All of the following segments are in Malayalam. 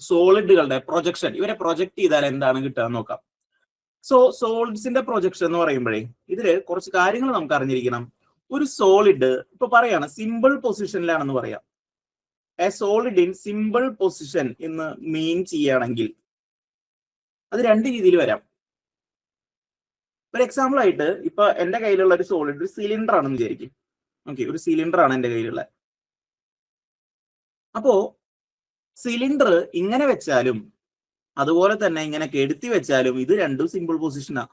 സോളിഡുകളുടെ പ്രൊജക്ഷൻ, ഇവരെ പ്രൊജക്ട് ചെയ്താൽ എന്താണ് കിട്ടുക എന്ന് നോക്കാം. സോ സോളിഡ്സിന്റെ പ്രൊജക്ഷൻ എന്ന് പറയുമ്പോഴേ ഇതില് കുറച്ച് കാര്യങ്ങൾ നമുക്ക് അറിഞ്ഞിരിക്കണം. ഒരു സോളിഡ് ഇപ്പൊ പറയാണ് സിമ്പിൾ പൊസിഷനിലാണെന്ന് പറയാം. A solid in simple position എന്ന് മീൻ ചെയ്യുകയാണെങ്കിൽ അത് രണ്ട് രീതിയിൽ വരാം. ഒരു എക്സാമ്പിൾ ആയിട്ട് ഇപ്പൊ എന്റെ കയ്യിലുള്ള ഒരു സോളിഡ് ഒരു സിലിണ്ടർ ആണെന്ന് വിചാരിക്കും. ഓക്കെ, ഒരു സിലിണ്ടർ ആണ് എന്റെ കയ്യിലുള്ള. അപ്പോ സിലിണ്ടർ ഇങ്ങനെ വെച്ചാലും അതുപോലെ തന്നെ ഇങ്ങനെ കെടുത്തി വെച്ചാലും ഇത് രണ്ടും സിമ്പിൾ പൊസിഷനാ.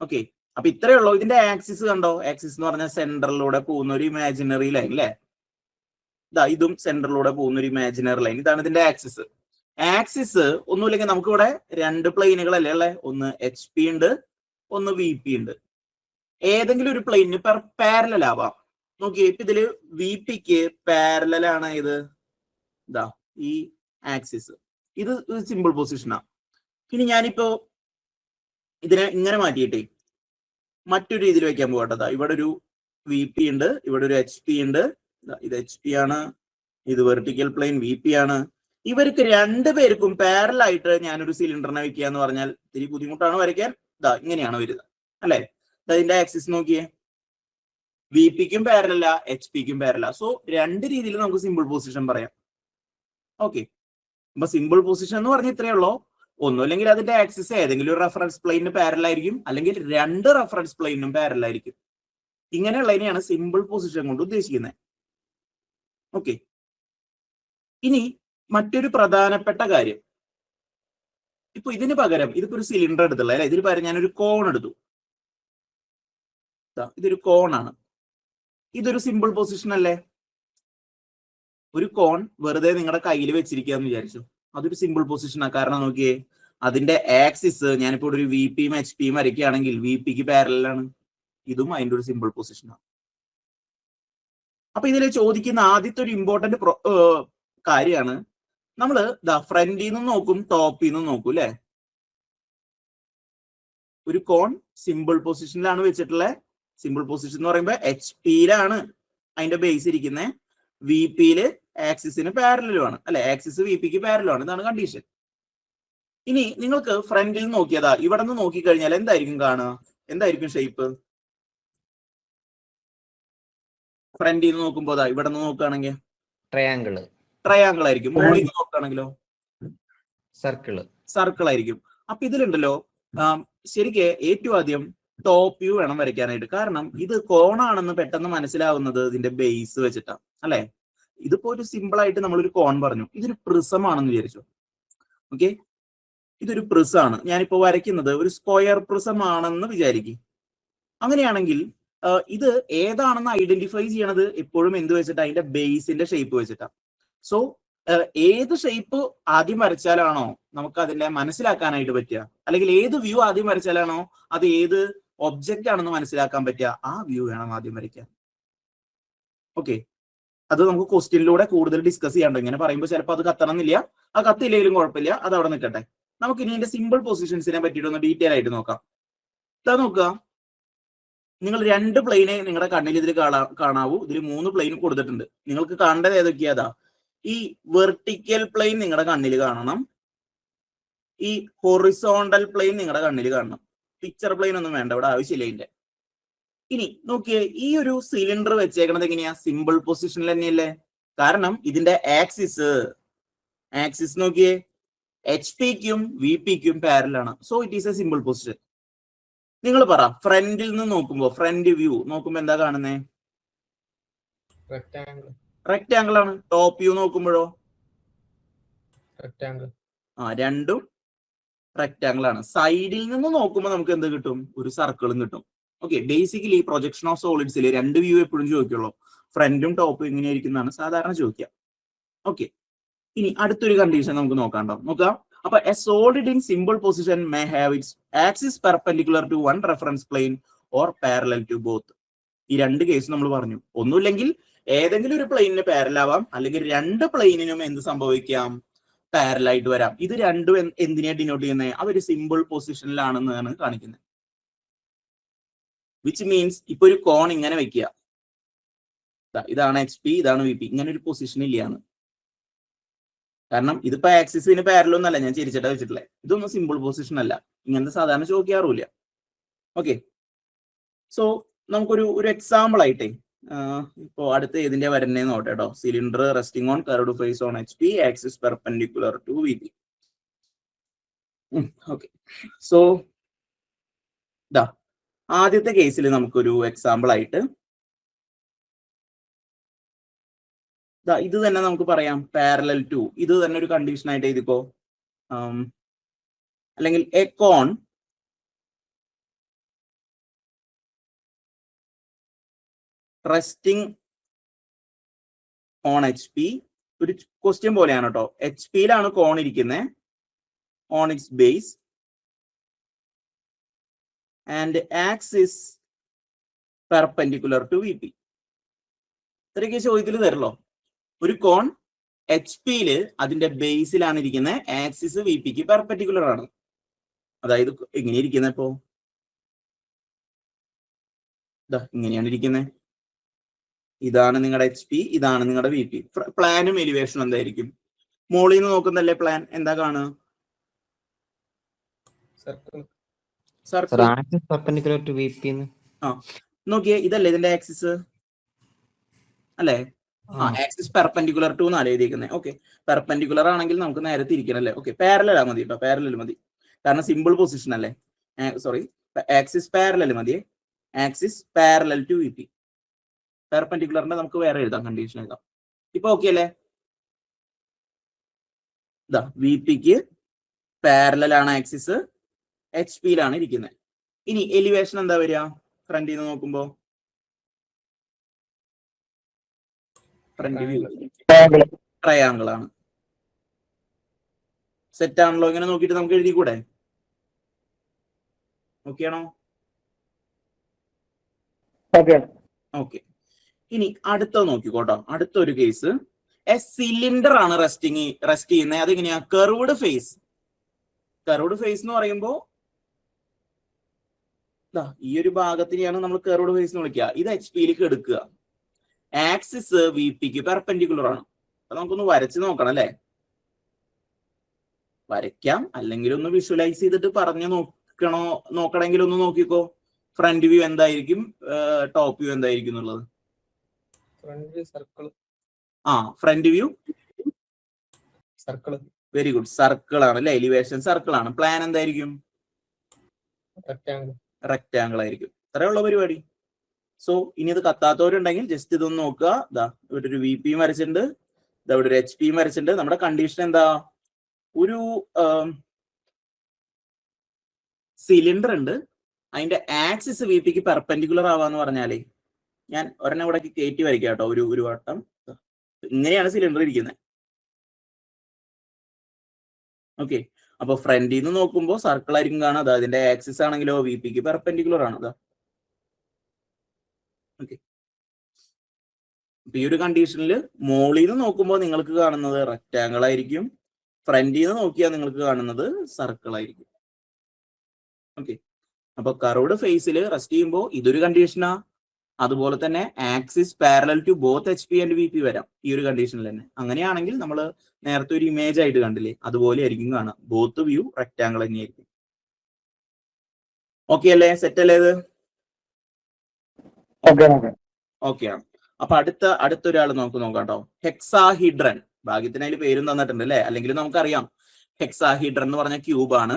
ഓക്കെ, അപ്പൊ ഇത്രയേ ഉള്ളൂ. ഇതിന്റെ ആക്സിസ് കണ്ടോ? ആക്സിസ് എന്ന് പറഞ്ഞാൽ സെന്ററിലൂടെ പോകുന്ന ഒരു ഇമാജിനറി ലൈൻ അല്ലേ? ഇതാ ഇതും സെന്ററിലൂടെ പോകുന്ന ഒരു ഇമാജിനറി ലൈൻ. ഇതാണ് ഇതിന്റെ ആക്സിസ്. ആക്സിസ് ഒന്നുമില്ലെങ്കിൽ നമുക്ക് ഇവിടെ രണ്ട് പ്ലെയിനുകളല്ലേ ഉള്ളത്. ഒന്ന് HP ഉണ്ട്, ഒന്ന് VP ഉണ്ട്. ഏതെങ്കിലും ഒരു പ്ലെയിനിന് പാരലൽ ആവാം. നോക്കിയേ, ഇപ്പൊ ഇതില് VPക്ക് പാരലലാണ് ഇത്. ഇതാ ഈ ആക്സിസ്, ഇത് സിമ്പിൾ പൊസിഷനാ. ഇനി ഞാനിപ്പോ ഇതിനെ ഇങ്ങനെ മാറ്റിയിട്ടേ മറ്റൊരു രീതിയിൽ വെക്കാൻ പോകട്ടെ. ഇവിടെ ഒരു VP ഉണ്ട്, ഇവിടെ ഒരു HP ഉണ്ട്. ഇത് HP ആണ്, ഇത് വെർട്ടിക്കൽ പ്ലെയിൻ VP ആണ്. ഇവർക്ക് രണ്ടുപേർക്കും പാരലൽ ആയിട്ട് ഞാനൊരു സിലിണ്ടറിനെ വെക്കുക എന്ന് പറഞ്ഞാൽ ഇത്തിരി ബുദ്ധിമുട്ടാണ് വരയ്ക്കാൻ. ഇതാ ഇങ്ങനെയാണ് വരുന്നത് അല്ലെ? ഇതിന്റെ ആക്സിസ് നോക്കിയേ, VPക്കും പാരലല്ല, HPക്കും പാരലല്ല. സോ രണ്ട് രീതിയിൽ നമുക്ക് സിമ്പിൾ പൊസിഷൻ പറയാം. ഓക്കെ, അപ്പൊ സിമ്പിൾ പൊസിഷൻ എന്ന് പറഞ്ഞാൽ ഇത്രയേ ഉള്ളൂ. ഒന്നുമില്ലെങ്കിൽ അതിന്റെ ആക്സിസ് ഏതെങ്കിലും ഒരു റെഫറൻസ് പ്ലെയിനിന് പാരലൽ ആയിരിക്കും, അല്ലെങ്കിൽ രണ്ട് റെഫറൻസ് പ്ലെയിനും പാരലൽ ആയിരിക്കും. ഇങ്ങനെയുള്ളതിനെയാണ് സിമ്പിൾ പൊസിഷൻ കൊണ്ട് ഉദ്ദേശിക്കുന്നത്. ഓക്കെ, ഇനി മറ്റൊരു പ്രധാനപ്പെട്ട കാര്യം, ഇപ്പൊ ഇതിന് പകരം ഇതിപ്പോ ഒരു സിലിണ്ടർ എടുത്തുള്ള അല്ലെ, ഇതിന് പകരം ഞാനൊരു കോൺ എടുത്തു. ഇതൊരു കോണാണ്. ഇതൊരു സിമ്പിൾ പൊസിഷൻ അല്ലേ? ഒരു കോൺ വെറുതെ നിങ്ങളുടെ കയ്യിൽ വെച്ചിരിക്കാന്ന് വിചാരിച്ചു, അതൊരു സിമ്പിൾ പൊസിഷനാണ്. കാരണം നോക്കിയേ, അതിന്റെ ആക്സിസ് ഞാനിപ്പോ ഒരു VPയും HPയും വരയ്ക്കുകയാണെങ്കിൽ VPക്ക് പാരലാണ്. ഇതും അതിന്റെ ഒരു സിമ്പിൾ പൊസിഷനാണ്. അപ്പൊ ഇതിൽ ചോദിക്കുന്ന ആദ്യത്തെ ഒരു ഇമ്പോർട്ടന്റ് കാര്യമാണ്, നമ്മള് ഫ്രണ്ടിൽ നിന്നും നോക്കും, ടോപ്പിൽ നിന്നും നോക്കും അല്ലെ? ഒരു കോൺ സിമ്പിൾ പൊസിഷനിലാണ് വെച്ചിട്ടുള്ളത്. സിമ്പിൾ പൊസിഷൻ എന്ന് പറയുമ്പോൾ HPയിലാണ് അതിന്റെ ബേസ് ഇരിക്കുന്നത്, VPയില് ആക്സിസിന് പാരലലുമാണ് അല്ലെ? ആക്സിസ് VPക്ക് പാരലാണ്. ഇതാണ് കണ്ടീഷൻ. ഇനി നിങ്ങൾക്ക് ഫ്രണ്ടിൽ നിന്ന് നോക്കിയതാ, ഇവിടെ നിന്ന് നോക്കിക്കഴിഞ്ഞാൽ എന്തായിരിക്കും കാണുക? എന്തായിരിക്കും ഷേപ്പ്? ഫ്രണ്ടിൽ നിന്ന് നോക്കുമ്പോ ഇവിടെ നിന്ന് നോക്കുകയാണെങ്കിൽ ട്രയാങ്കിൾ ആയിരിക്കും. മുകളിൽ നിന്ന് നോക്കുകയാണെങ്കിലോ സർക്കിൾ ആയിരിക്കും. അപ്പൊ ഇതിലുണ്ടല്ലോ ശരിക്കും ഏറ്റവും ആദ്യം ടോപ്പ് വ്യൂ വേണം വരയ്ക്കാനായിട്ട്. കാരണം ഇത് കോണാണെന്ന് പെട്ടെന്ന് മനസ്സിലാവുന്നത് ഇതിന്റെ ബേസ് വെച്ചിട്ടാണ് അല്ലെ? ഇതിപ്പോ ഒരു സിമ്പിൾ ആയിട്ട് നമ്മളൊരു കോൺ പറഞ്ഞു, ഇതൊരു പ്രിസം ആണെന്ന് വിചാരിച്ചു. ഓക്കെ, ഇതൊരു പ്രിസം ആണ്. ഞാനിപ്പോ വരയ്ക്കുന്നത് ഒരു സ്ക്വയർ പ്രിസം ആണെന്ന് വിചാരിക്കും. അങ്ങനെയാണെങ്കിൽ ഇത് ഏതാണെന്ന് ഐഡന്റിഫൈ ചെയ്യണത് എപ്പോഴും എന്ത് വെച്ചിട്ടാ? അതിന്റെ ബേസിന്റെ ഷേപ്പ് വെച്ചിട്ടാ. സോ ഏത് ഷേപ്പ് ആദ്യം വരച്ചാലാണോ നമുക്ക് അതിനെ മനസ്സിലാക്കാനായിട്ട് പറ്റുക, അല്ലെങ്കിൽ ഏത് വ്യൂ ആദ്യം വരച്ചാലാണോ അത് ഏത് ഒബ്ജക്റ്റ് ആണെന്ന് മനസ്സിലാക്കാൻ പറ്റുക, ആ വ്യൂ വേണം ആദ്യം വരയ്ക്കാൻ. ഓക്കെ, അത് നമുക്ക് ക്വസ്റ്റ്യനിലൂടെ കൂടുതൽ ഡിസ്കസ് ചെയ്യാണ്ട്. ഇങ്ങനെ പറയുമ്പോൾ ചിലപ്പോൾ അത് കത്തണമെന്നില്ല, ആ കത്തില്ലെങ്കിലും കുഴപ്പമില്ല, അത് അവിടെ നിൽക്കട്ടെ. നമുക്ക് ഇനി ഇതിന്റെ സിമ്പിൾ പൊസിഷൻസിനെ പറ്റിയിട്ടൊന്ന് ഡീറ്റെയിൽ ആയിട്ട് നോക്കാം. ഇതാ നോക്കുക, നിങ്ങൾ രണ്ട് പ്ലെയിനെ നിങ്ങളുടെ കണ്ണിൽ ഇതിൽ കാണാവൂ. ഇതിൽ 3 പ്ലെയിൻ കൊടുത്തിട്ടുണ്ട്. നിങ്ങൾക്ക് കാണേണ്ടത് ഏതൊക്കെയാ? ഈ വെർട്ടിക്കൽ പ്ലെയിൻ നിങ്ങളുടെ കണ്ണിൽ കാണണം, ഈ ഹൊറിസോണ്ടൽ പ്ലെയിൻ നിങ്ങളുടെ കണ്ണിൽ കാണണം. പിക്ചർ പ്ലെയിൻ ഒന്നും വേണ്ട, ഇവിടെ ആവശ്യമില്ല ഇതിന്റെ. ഇനി നോക്കിയേ, ഈ ഒരു സിലിണ്ടർ വെച്ചേക്കണത് എങ്ങനെയാ? സിമ്പിൾ പൊസിഷനിൽ തന്നെയല്ലേ? കാരണം ഇതിന്റെ ആക്സിസ് നോക്കിയേ, HPക്കും VPക്കും പാരലാണ്. So it is a simple position. നിങ്ങൾ പറ, ഫ്രണ്ടിൽ നിന്ന് നോക്കുമ്പോ, ഫ്രണ്ട് വ്യൂ നോക്കുമ്പോ എന്താ കാണുന്നേ? റെക്ടാങ്കിൾ ആണ്. ടോപ്പ് വ്യൂ നോക്കുമ്പോഴോ? രണ്ടും റെക്ടാങ്കിൾ ആണ്. സൈഡിൽ നിന്ന് നോക്കുമ്പോൾ നമുക്ക് എന്ത് കിട്ടും? ഒരു സർക്കിളും കിട്ടും. ഓക്കെ, ബേസിക്കലി പ്രൊജക്ഷൻ ഓഫ് സോളിഡ്സിൽ രണ്ട് വ്യൂ എപ്പോഴും ചോദിക്കുള്ളൂ. ഫ്രണ്ടും ടോപ്പും എങ്ങനെയായിരിക്കുന്നതാണ് സാധാരണ ചോദിക്കുക. ഓക്കെ, ഇനി അടുത്തൊരു കണ്ടീഷൻ നമുക്ക് നോക്കാം. അപ്പൊ a solid in simple position may have its axis perpendicular to one reference plane or parallel to both. ഈ രണ്ട് കേസ് നമ്മൾ പറഞ്ഞു. ഒന്നുമില്ലെങ്കിൽ ഏതെങ്കിലും ഒരു പ്ലെയിനിന് പാരലൽ ആവാം, അല്ലെങ്കിൽ രണ്ട് പ്ലെയിനിനും എന്ത് സംഭവിക്കാം? പാരലായിട്ട് വരാം. ഇത് രണ്ടും എന്തിനെ ഡിനോട്ട് ചെയ്യുന്നത്? അവര് സിമ്പിൾ പൊസിഷനിലാണെന്നാണ് കാണിക്കുന്നത്. വിച്ച് മീൻസ് ഇപ്പൊ ഒരു കോൺ ഇങ്ങനെ വെക്കുക, ഇതാണ് HP, ഇതാണ് VP, ഇങ്ങനെ ഒരു പൊസിഷൻ ഇല്ലയാണ്. കാരണം ഇതിപ്പോ ആക്സിസിന് പാരലൊന്നല്ല ഞാൻ ചിരിച്ചിട്ടാ വെച്ചിട്ടില്ലേ. ഇതൊന്നും സിമ്പിൾ പൊസിഷൻ അല്ല, ഇങ്ങനത്തെ സാധാരണ ചോദിക്കാറുമില്ല. ഓക്കെ, സോ നമുക്കൊരു എക്സാമ്പിൾ ആയിട്ടേ ഇപ്പോ അടുത്ത ഏതിന്റെ വരുന്നേന്ന് നോട്ടെ കേട്ടോ. Cylinder resting on curved face on HP, axis perpendicular to VP. Okay, so ആദ്യത്തെ കേസിൽ നമുക്കൊരു എക്സാമ്പിൾ ആയിട്ട് ഇത് തന്നെ നമുക്ക് പറയാം, പാരലൽ ടു. ഇത് തന്നെ ഒരു കണ്ടീഷൻ ആയിട്ട് എഴുതിക്കോ. അല്ലെങ്കിൽ a cone resting on HP. ഒരു ക്വസ്റ്റ്യൻ പോലെയാണ് കേട്ടോ. HP-യിലാണ് കോൺ ഇരിക്കുന്നത്, on its base and axis perpendicular to VP. ഇത്രയൊക്കെ ചോദ്യത്തിൽ തരല്ലോ. ഒരു കോൺ HP-യില് അതിന്റെ ബേസിലാണ് ഇരിക്കുന്നത്, ആക്സിസ് VP-ക്ക് പെർപെൻഡിക്കുലർ ആണ്. അതായത് എങ്ങനെ ഇരിക്കുന്നത് ഇപ്പോ? ഇങ്ങനെയാണ് ഇരിക്കുന്നത്. ഇതാണ് നിങ്ങളുടെ HP, ഇതാണ് നിങ്ങളുടെ VP. പ്ലാനും എലിവേഷനും എന്തായിരിക്കും? മോളിൽ നിന്ന് നോക്കുന്നല്ലേ പ്ലാൻ, എന്താ കാണുക? നോക്കിയേ, ഇതല്ലേ ഇതിന്റെ ആക്സിസ് അല്ലേ? ആക്സിസ് പെർപെൻഡിക്കുലർ ടു എന്നാണ് എഴുതിയിരിക്കുന്നത്. ഓക്കെ, പെർപെൻഡിക്കുലർ ആണെങ്കിൽ നമുക്ക് നേരെ തിരിക്കണം അല്ലേ? ഓക്കെ, പാരലൽ മതി കേട്ടോ, പാരലൽ മതി. കാരണം സിമ്പിൾ പൊസിഷൻ അല്ലേ. സോറി, ആക്സിസ് പാരലൽ മതി. Axis parallel to VP. പെർപെൻഡിക്കുലറിന്റെ നമുക്ക് വേറെ എഴുതാം, കണ്ടീഷൻ എഴുതാം. ഇപ്പൊ ഓക്കെ അല്ലേ? VP-ക്ക് പാരലൽ ആണ് ആക്സിസ്, HP-യിലാണ് ഇരിക്കുന്നത്. ഇനി എലിവേഷൻ എന്താ വരിക? ഫ്രണ്ടിൽ നിന്ന് നോക്കുമ്പോ ഫ്രണ്ട് വ്യൂ ട്രയാങ്കിൾ ആണ്. സെറ്റ് ആണല്ലോ? ഇങ്ങനെ നോക്കിയിട്ട് നമുക്ക് എഴുതി കൂടെ? ഓക്കെ ആണോ? ഓക്കെ, ഇനി അടുത്ത നോക്കിക്കോട്ടോ. അടുത്തൊരു കേസ്, എ സിലിണ്ടർ ആണ് റെസ്റ്റ് ചെയ്യുന്നത്. അതെങ്ങനെയാ? Curved face. കർവ്ഡ് ഫേസ് എന്ന് പറയുമ്പോ ഈ ഒരു ഭാഗത്തിനെയാണ് നമ്മൾ കർവ്ഡ് ഫേസ് എന്ന് വിളിക്കുക. ഇത് HP-യിലേക്ക് എടുക്കുക. ആക്സിസ് VP-ക്ക് പെർപെൻഡിക്കുലർ ആണ്. അപ്പൊ നമുക്കൊന്ന് വരച്ച് നോക്കണം അല്ലേ? വരയ്ക്കാം, അല്ലെങ്കിൽ ഒന്ന് വിഷ്വലൈസ് ചെയ്തിട്ട് പറഞ്ഞു നോക്കണമെങ്കിൽ ഒന്ന് നോക്കിക്കോ. ഫ്രണ്ട് വ്യൂ എന്തായിരിക്കും, ടോപ്പ് വ്യൂ എന്തായിരിക്കും എന്നുള്ളത്. Front view circle. Very good, circle ആണ് അല്ലെ? എലിവേഷൻ സർക്കിൾ ആണ്. പ്ലാൻ എന്തായിരിക്കും? റെക്ടാങ്കിൾ ആയിരിക്കും. അത്രയുള്ള പരിപാടി. സോ ഇനി ഇത് കത്താത്തവരുണ്ടെങ്കിൽ ജസ്റ്റ് ഇതൊന്ന് നോക്കുക. ഇവിടെ ഒരു VP വരച്ചിട്ടുണ്ട്, ഇവിടെ ഒരു HP വരച്ചിട്ടുണ്ട്. നമ്മുടെ കണ്ടീഷൻ എന്താ? ഒരു സിലിണ്ടർ ഉണ്ട്, അതിന്റെ ആക്സിസ് VP-ക്ക് പെർപെൻഡിക്കുലർ ആവാന്ന് പറഞ്ഞാലേ, ഞാൻ ഒരെണ്ണം ഇവിടെ കയറ്റി വരയ്ക്കാം കേട്ടോ. ഒരു വട്ടം ഇങ്ങനെയാണ് സിലിണ്ടർ ഇരിക്കുന്നത്. ഓക്കെ, അപ്പൊ ഫ്രണ്ടിൽ നിന്ന് നോക്കുമ്പോൾ സർക്കിൾ ആയിരിക്കും കാണാം. അതിന്റെ ആക്സിസ് ആണെങ്കിലോ VP-ക്ക് പെർപെൻഡിക്കുലർ ആണ്. ഓക്കെ, ഈ ഒരു കണ്ടീഷനിൽ മോളിൽ നിന്ന് നോക്കുമ്പോൾ നിങ്ങൾക്ക് കാണുന്നത് റെക്ടാങ്കിൾ ആയിരിക്കും, ഫ്രണ്ടിൽ നിന്ന് നോക്കിയാൽ നിങ്ങൾക്ക് കാണുന്നത് സർക്കിൾ ആയിരിക്കും. ഓക്കെ, അപ്പൊ കർവ്ഡ് ഫേസിൽ റെസ്റ്റ് ചെയ്യുമ്പോൾ ഇതൊരു കണ്ടീഷനാ. അതുപോലെ തന്നെ axis parallel to both HP and VP വരാം ഈ ഒരു കണ്ടീഷനിൽ തന്നെ. അങ്ങനെയാണെങ്കിൽ നമ്മൾ നേരത്തെ ഒരു ഇമേജ് ആയിട്ട് കണ്ടില്ലേ, അതുപോലെ ആയിരിക്കും കാണാം. ബോത്ത് വ്യൂ റെക്ടാങ്കിൾ തന്നെയായിരിക്കും. ഓക്കെ അല്ലേ? സെറ്റ് അല്ലേ ഇത്? ഓക്കെ ആണ്. അപ്പൊ അടുത്തൊരാൾ നോക്കാം കേട്ടോ. ഹെക്സാഹീഡ്രൻ. ഭാഗ്യത്തിന് അതിൽ പേരും തന്നിട്ടുണ്ട് അല്ലെ? അല്ലെങ്കിൽ നമുക്കറിയാം ഹെക്സാഹീഡ്രൻ എന്ന് പറഞ്ഞ ക്യൂബ് ആണ്.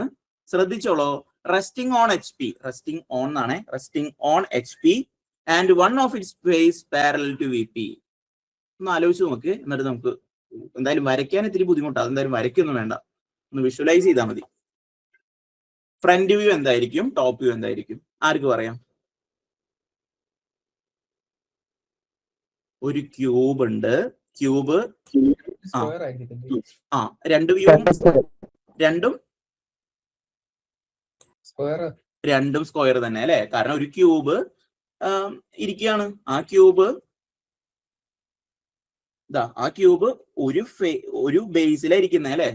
ശ്രദ്ധിച്ചോളൂ, resting on HP, resting on എന്നാണ്, resting on HP and one of its face parallel to VP. ഒന്ന് ആലോചിച്ച് നോക്ക്. എന്നിട്ട് നമുക്ക് എന്തായാലും വരയ്ക്കാൻ ഇത്തിരി ബുദ്ധിമുട്ടാണ്, അതെന്തായാലും വരയ്ക്കൊന്നും വേണ്ട, ഒന്ന് വിഷ്വലൈസ് ചെയ്താൽ മതി. ഫ്രണ്ട് വ്യൂ എന്തായിരിക്കും, ടോപ്പ് വ്യൂ എന്തായിരിക്കും? ആർക്ക് പറയാം? ഒരു ക്യൂബ് ഉണ്ട്. ക്യൂബ് രണ്ട് വ്യൂ രണ്ടും സ്ക്വയർ തന്നെ അല്ലെ? കാരണം ഒരു ക്യൂബ് ഇരിക്കുകയാണ്. ആ ക്യൂബ് ഒരു ബേസിലായിരിക്കുന്നത് അല്ലെ?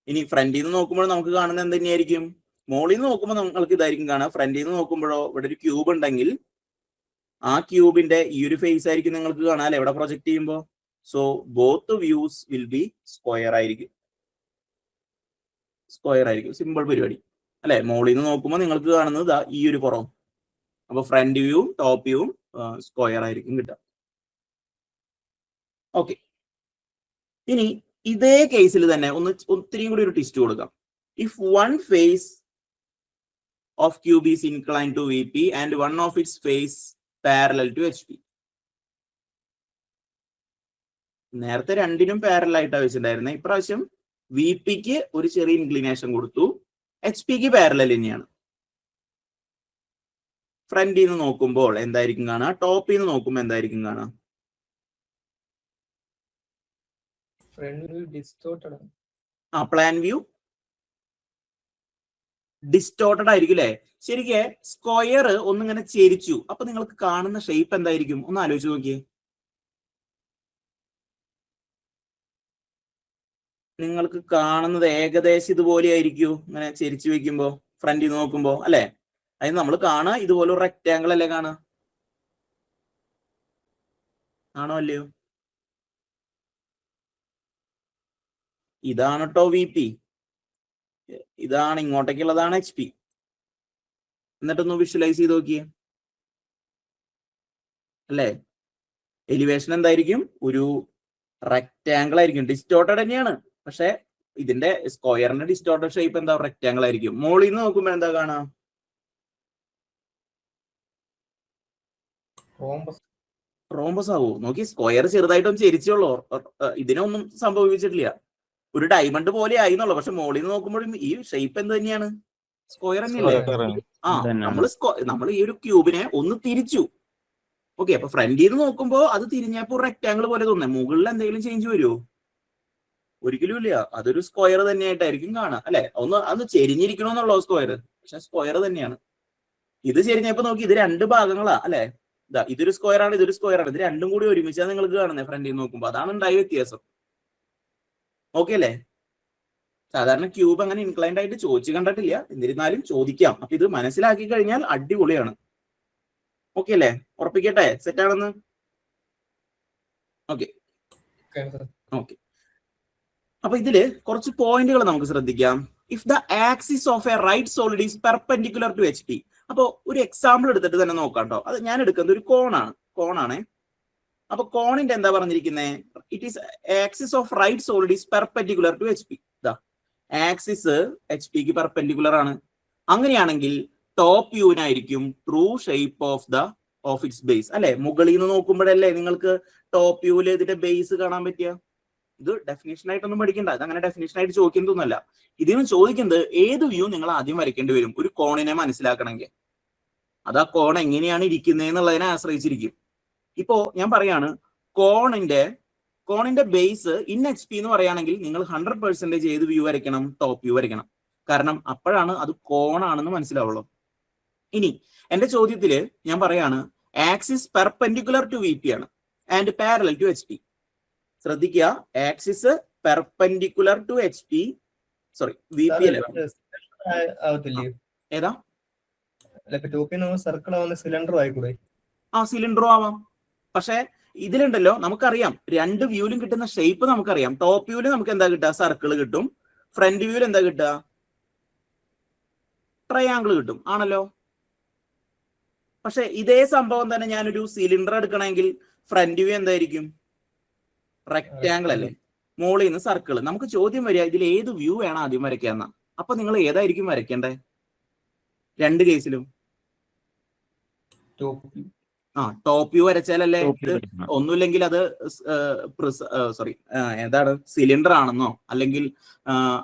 ഇനി ഫ്രണ്ടിൽ നിന്ന് നോക്കുമ്പോൾ നമുക്ക് കാണുന്നത് എന്ത് തന്നെയായിരിക്കും? മോളിൽ നിന്ന് നോക്കുമ്പോൾ നമ്മൾക്ക് ഇതായിരിക്കും കാണാം. ഫ്രണ്ടിൽ നിന്ന് നോക്കുമ്പോഴോ ഇവിടെ ഒരു ക്യൂബ് ഉണ്ടെങ്കിൽ ആ ക്യൂബിന്റെ ഈ ഒരു ഫേസ് ആയിരിക്കും നിങ്ങൾക്ക് കാണാം അല്ലെ? ഇവിടെ പ്രൊജക്ട് ചെയ്യുമ്പോൾ so both views will be square ആയിരിക്കും. സിമ്പിൾ പരിപാടി അല്ലെ. മോളിൽ നിന്ന് നോക്കുമ്പോൾ നിങ്ങൾക്ക് കാണുന്നത് ഈ ഒരു പുറം. അപ്പൊ ഫ്രണ്ട് വ്യൂവും ടോപ്പ് വ്യൂവും സ്ക്വയർ ആയിരിക്കും കിട്ടുക. ഓക്കെ, ഇനി ഇതേ കേസിൽ തന്നെ ഒത്തിരിയും കൂടി ഒരു ട്വിസ്റ്റ് കൊടുക്കാം. If one face of cube is incline to V P and one of its face parallel to H P. നേരത്തെ രണ്ടിനും പാരലൽ ആയിട്ടാണ് വെച്ചിട്ടുണ്ടായിരുന്നത്. ഇപ്രാവശ്യം വി പിക്ക് ഒരു ചെറിയ ഇൻക്ലിനേഷൻ കൊടുത്തു, എച്ച് പിക്ക് പാരലൽ തന്നെയാണ്. ഫ്രണ്ടിൽ നിന്ന് നോക്കുമ്പോൾ എന്തായിരിക്കും കാണുക, ടോപ്പിൽ നിന്ന് നോക്കുമ്പോൾ എന്തായിരിക്കും കാണുക? പ്ലാൻ വ്യൂ ഡിസ്റ്റോർട്ടഡ് ആയിരിക്കും അല്ലെ. ശരിക്കും സ്ക്വയർ ഒന്നിങ്ങനെ ചെരിച്ചു, അപ്പൊ നിങ്ങൾക്ക് കാണുന്ന ഷേപ്പ് എന്തായിരിക്കും? ഒന്ന് ആലോചിച്ച് നോക്കിയേ. നിങ്ങൾക്ക് കാണുന്നത് ഏകദേശം ഇതുപോലെ ആയിരിക്കൂ, ഇങ്ങനെ ചെരിച്ചു വെക്കുമ്പോ, ഫ്രണ്ടിൽ നിന്ന് നോക്കുമ്പോ അല്ലെ. അതിന് നമ്മൾ കാണുക ഇതുപോലെ ഒരു റെക്ടാങ്കിൾ അല്ലേ കാണുക? ആണോ അല്ലയോ? ഇതാണ് കേട്ടോ വി പി, ഇതാണ് ഇങ്ങോട്ടേക്കുള്ളതാണ് എച്ച് പി. എന്നിട്ടൊന്ന് വിഷ്വലൈസ് ചെയ്ത് നോക്കിയേ അല്ലേ. എലിവേഷൻ എന്തായിരിക്കും? ഒരു റെക്ടാങ്കിൾ ആയിരിക്കും. ഡിസ്റ്റോർട്ടഡ് തന്നെയാണ്, പക്ഷെ ഇതിന്റെ സ്ക്വയറിന്റെ ഡിസ്റ്റോർട്ടഡ് ഷേപ്പ് എന്താ? റെക്ടാങ്കിൾ ആയിരിക്കും. മോളിൽ നിന്ന് നോക്കുമ്പോൾ എന്താ കാണാം? റോംബസ് ആവോ? നോക്കി, സ്ക്വയർ ചെറുതായിട്ടൊന്നും ചെരിച്ചുള്ളൂ, ഇതിനൊന്നും സംഭവിച്ചിട്ടില്ല. ഒരു ഡയമണ്ട് പോലെ ആയിരുന്നുള്ളൂ, പക്ഷെ മോളിൽ നിന്ന് നോക്കുമ്പോഴും ഈ ഷേപ്പ് എന്ത് തന്നെയാണ്? സ്ക്വയർ തന്നെയല്ലേ. നമ്മൾ ഈ ഒരു ക്യൂബിനെ ഒന്ന് തിരിച്ചു. ഓക്കെ, അപ്പൊ ഫ്രണ്ടിൽ നിന്ന് നോക്കുമ്പോ അത് തിരിഞ്ഞപ്പോ റെക്ടാങ്കിൾ പോലെ തോന്നേ. മുകളിൽ എന്തെങ്കിലും ചേഞ്ച് വരുമോ? ഒരിക്കലും ഇല്ല. അതൊരു സ്ക്വയർ തന്നെയായിട്ടായിരിക്കും കാണുക അല്ലെ. അന്ന് ചെരിഞ്ഞിരിക്കണമെന്നുള്ളൂ സ്ക്വയർ, പക്ഷെ സ്ക്വയർ തന്നെയാണ്. ഇത് ചെരിഞ്ഞപ്പോ നോക്കി, ഇത് രണ്ട് ഭാഗങ്ങളാ അല്ലെ. ഇതൊരു സ്ക്വയർ ആണ്, ഇതൊരു സ്ക്വയർ ആണ്. ഇത് രണ്ടും കൂടി ഒരുമിച്ചാണ് നിങ്ങൾക്ക് കാണുന്നത് ഫ്രണ്ടിൽ നിന്ന് നോക്കുമ്പോൾ. അതാണ് ഉണ്ടായ വ്യത്യാസം. ഓക്കെ അല്ലേ. സാധാരണ ക്യൂബ് അങ്ങനെ ഇൻക്ലൈൻഡ് ആയിട്ട് ചോദിച്ചു കണ്ടിട്ടില്ല, എന്നിരുന്നാലും ചോദിക്കാം. അപ്പൊ ഇത് മനസ്സിലാക്കി കഴിഞ്ഞാൽ അടിപൊളിയാണ്. ഓക്കെ അല്ലേ? ഉറപ്പിക്കട്ടെ സെറ്റ് ആണെന്ന്? Okay okay. അപ്പൊ ഇതില് കുറച്ച് പോയിന്റുകൾ നമുക്ക് ശ്രദ്ധിക്കാം. If the axis of a right solid is perpendicular to H P. അപ്പൊ ഒരു എക്സാമ്പിൾ എടുത്തിട്ട് തന്നെ നോക്കാം കേട്ടോ. അത് ഞാൻ എടുക്കുന്നത് ഒരു കോണാണ്. അപ്പൊ കോണിന്റെ എന്താ പറഞ്ഞിരിക്കുന്നത്? It is axis of right solid is perpendicular to H P. Axis H പിക്ക് പെർപെൻഡിക്കുലർ ആണ്. അങ്ങനെയാണെങ്കിൽ ടോപ്പ് വ്യൂവിനായിരിക്കും true shape of its base അല്ലെ. മുകളിൽ നിന്ന് നോക്കുമ്പോഴല്ലേ നിങ്ങൾക്ക് ടോപ്പ് വ്യൂവിൽ ഇതിന്റെ ബേസ് കാണാൻ പറ്റിയ. ഇത് ഡെഫിനേഷൻ ആയിട്ടൊന്നും പഠിക്കണ്ട, ഇത് അങ്ങനെ ഡെഫിനേഷൻ ആയിട്ട് ചോദിക്കുന്നതൊന്നുമല്ല. ഇതിന് ചോദിക്കുന്നത് ഏത് വ്യൂ നിങ്ങൾ ആദ്യം വരയ്ക്കേണ്ടി വരും ഒരു കോണിനെ മനസ്സിലാക്കണമെങ്കിൽ. അത് ആ കോൺ എങ്ങനെയാണ് ഇരിക്കുന്നത് എന്നുള്ളതിനെ ആശ്രയിച്ചിരിക്കും. ഇപ്പോ ഞാൻ പറയാണ്, കോണിന്റെ ബേസ് ഇൻ എച്ച് പി എന്ന് പറയുകയാണെങ്കിൽ നിങ്ങൾ 100% ഏത് വ്യൂ വരയ്ക്കണം? ടോപ്പ് വ്യൂ വരയ്ക്കണം. കാരണം അപ്പോഴാണ് അത് കോണാണെന്ന് മനസ്സിലാവുള്ളൂ. ഇനി എന്റെ ചോദ്യത്തില് ഞാൻ പറയാണ്, axis perpendicular to V P ആണ് and parallel to H P. ശ്രദ്ധിക്കുക, axis perpendicular to H P, sorry V P അല്ല, ഏതാ? സിലിണ്ടറും ആവാം. പക്ഷെ ഇതിലുണ്ടല്ലോ നമുക്കറിയാം, രണ്ട് വ്യൂവിലും കിട്ടുന്ന ഷേപ്പ് നമുക്കറിയാം. ടോപ്പ് വ്യൂവിൽ നമുക്ക് എന്താ കിട്ടുക? സർക്കിൾ കിട്ടും. ഫ്രണ്ട് വ്യൂവിൽ എന്താ കിട്ടുക? ട്രയാങ്കിൾ കിട്ടും ആണല്ലോ. പക്ഷെ ഇതേ സംഭവം തന്നെ ഞാനൊരു സിലിണ്ടർ എടുക്കണമെങ്കിൽ ഫ്രണ്ട് വ്യൂ എന്തായിരിക്കും? റെക്ടാങ്കിൾ അല്ലേ. മോളിൽ നിന്ന് സർക്കിൾ. നമുക്ക് ചോദ്യം വരിക, ഇതിൽ ഏത് വ്യൂ വേണം ആദ്യം വരയ്ക്കാന്ന. അപ്പൊ നിങ്ങൾ ഏതായിരിക്കും വരയ്ക്കേണ്ടേ രണ്ട് കേസിലും? ടോപ്പ് വ്യൂ വരച്ചാലല്ലേ ഒന്നുമില്ലെങ്കിൽ അത് ഏതാണ് സിലിണ്ടർ ആണെന്നോ അല്ലെങ്കിൽ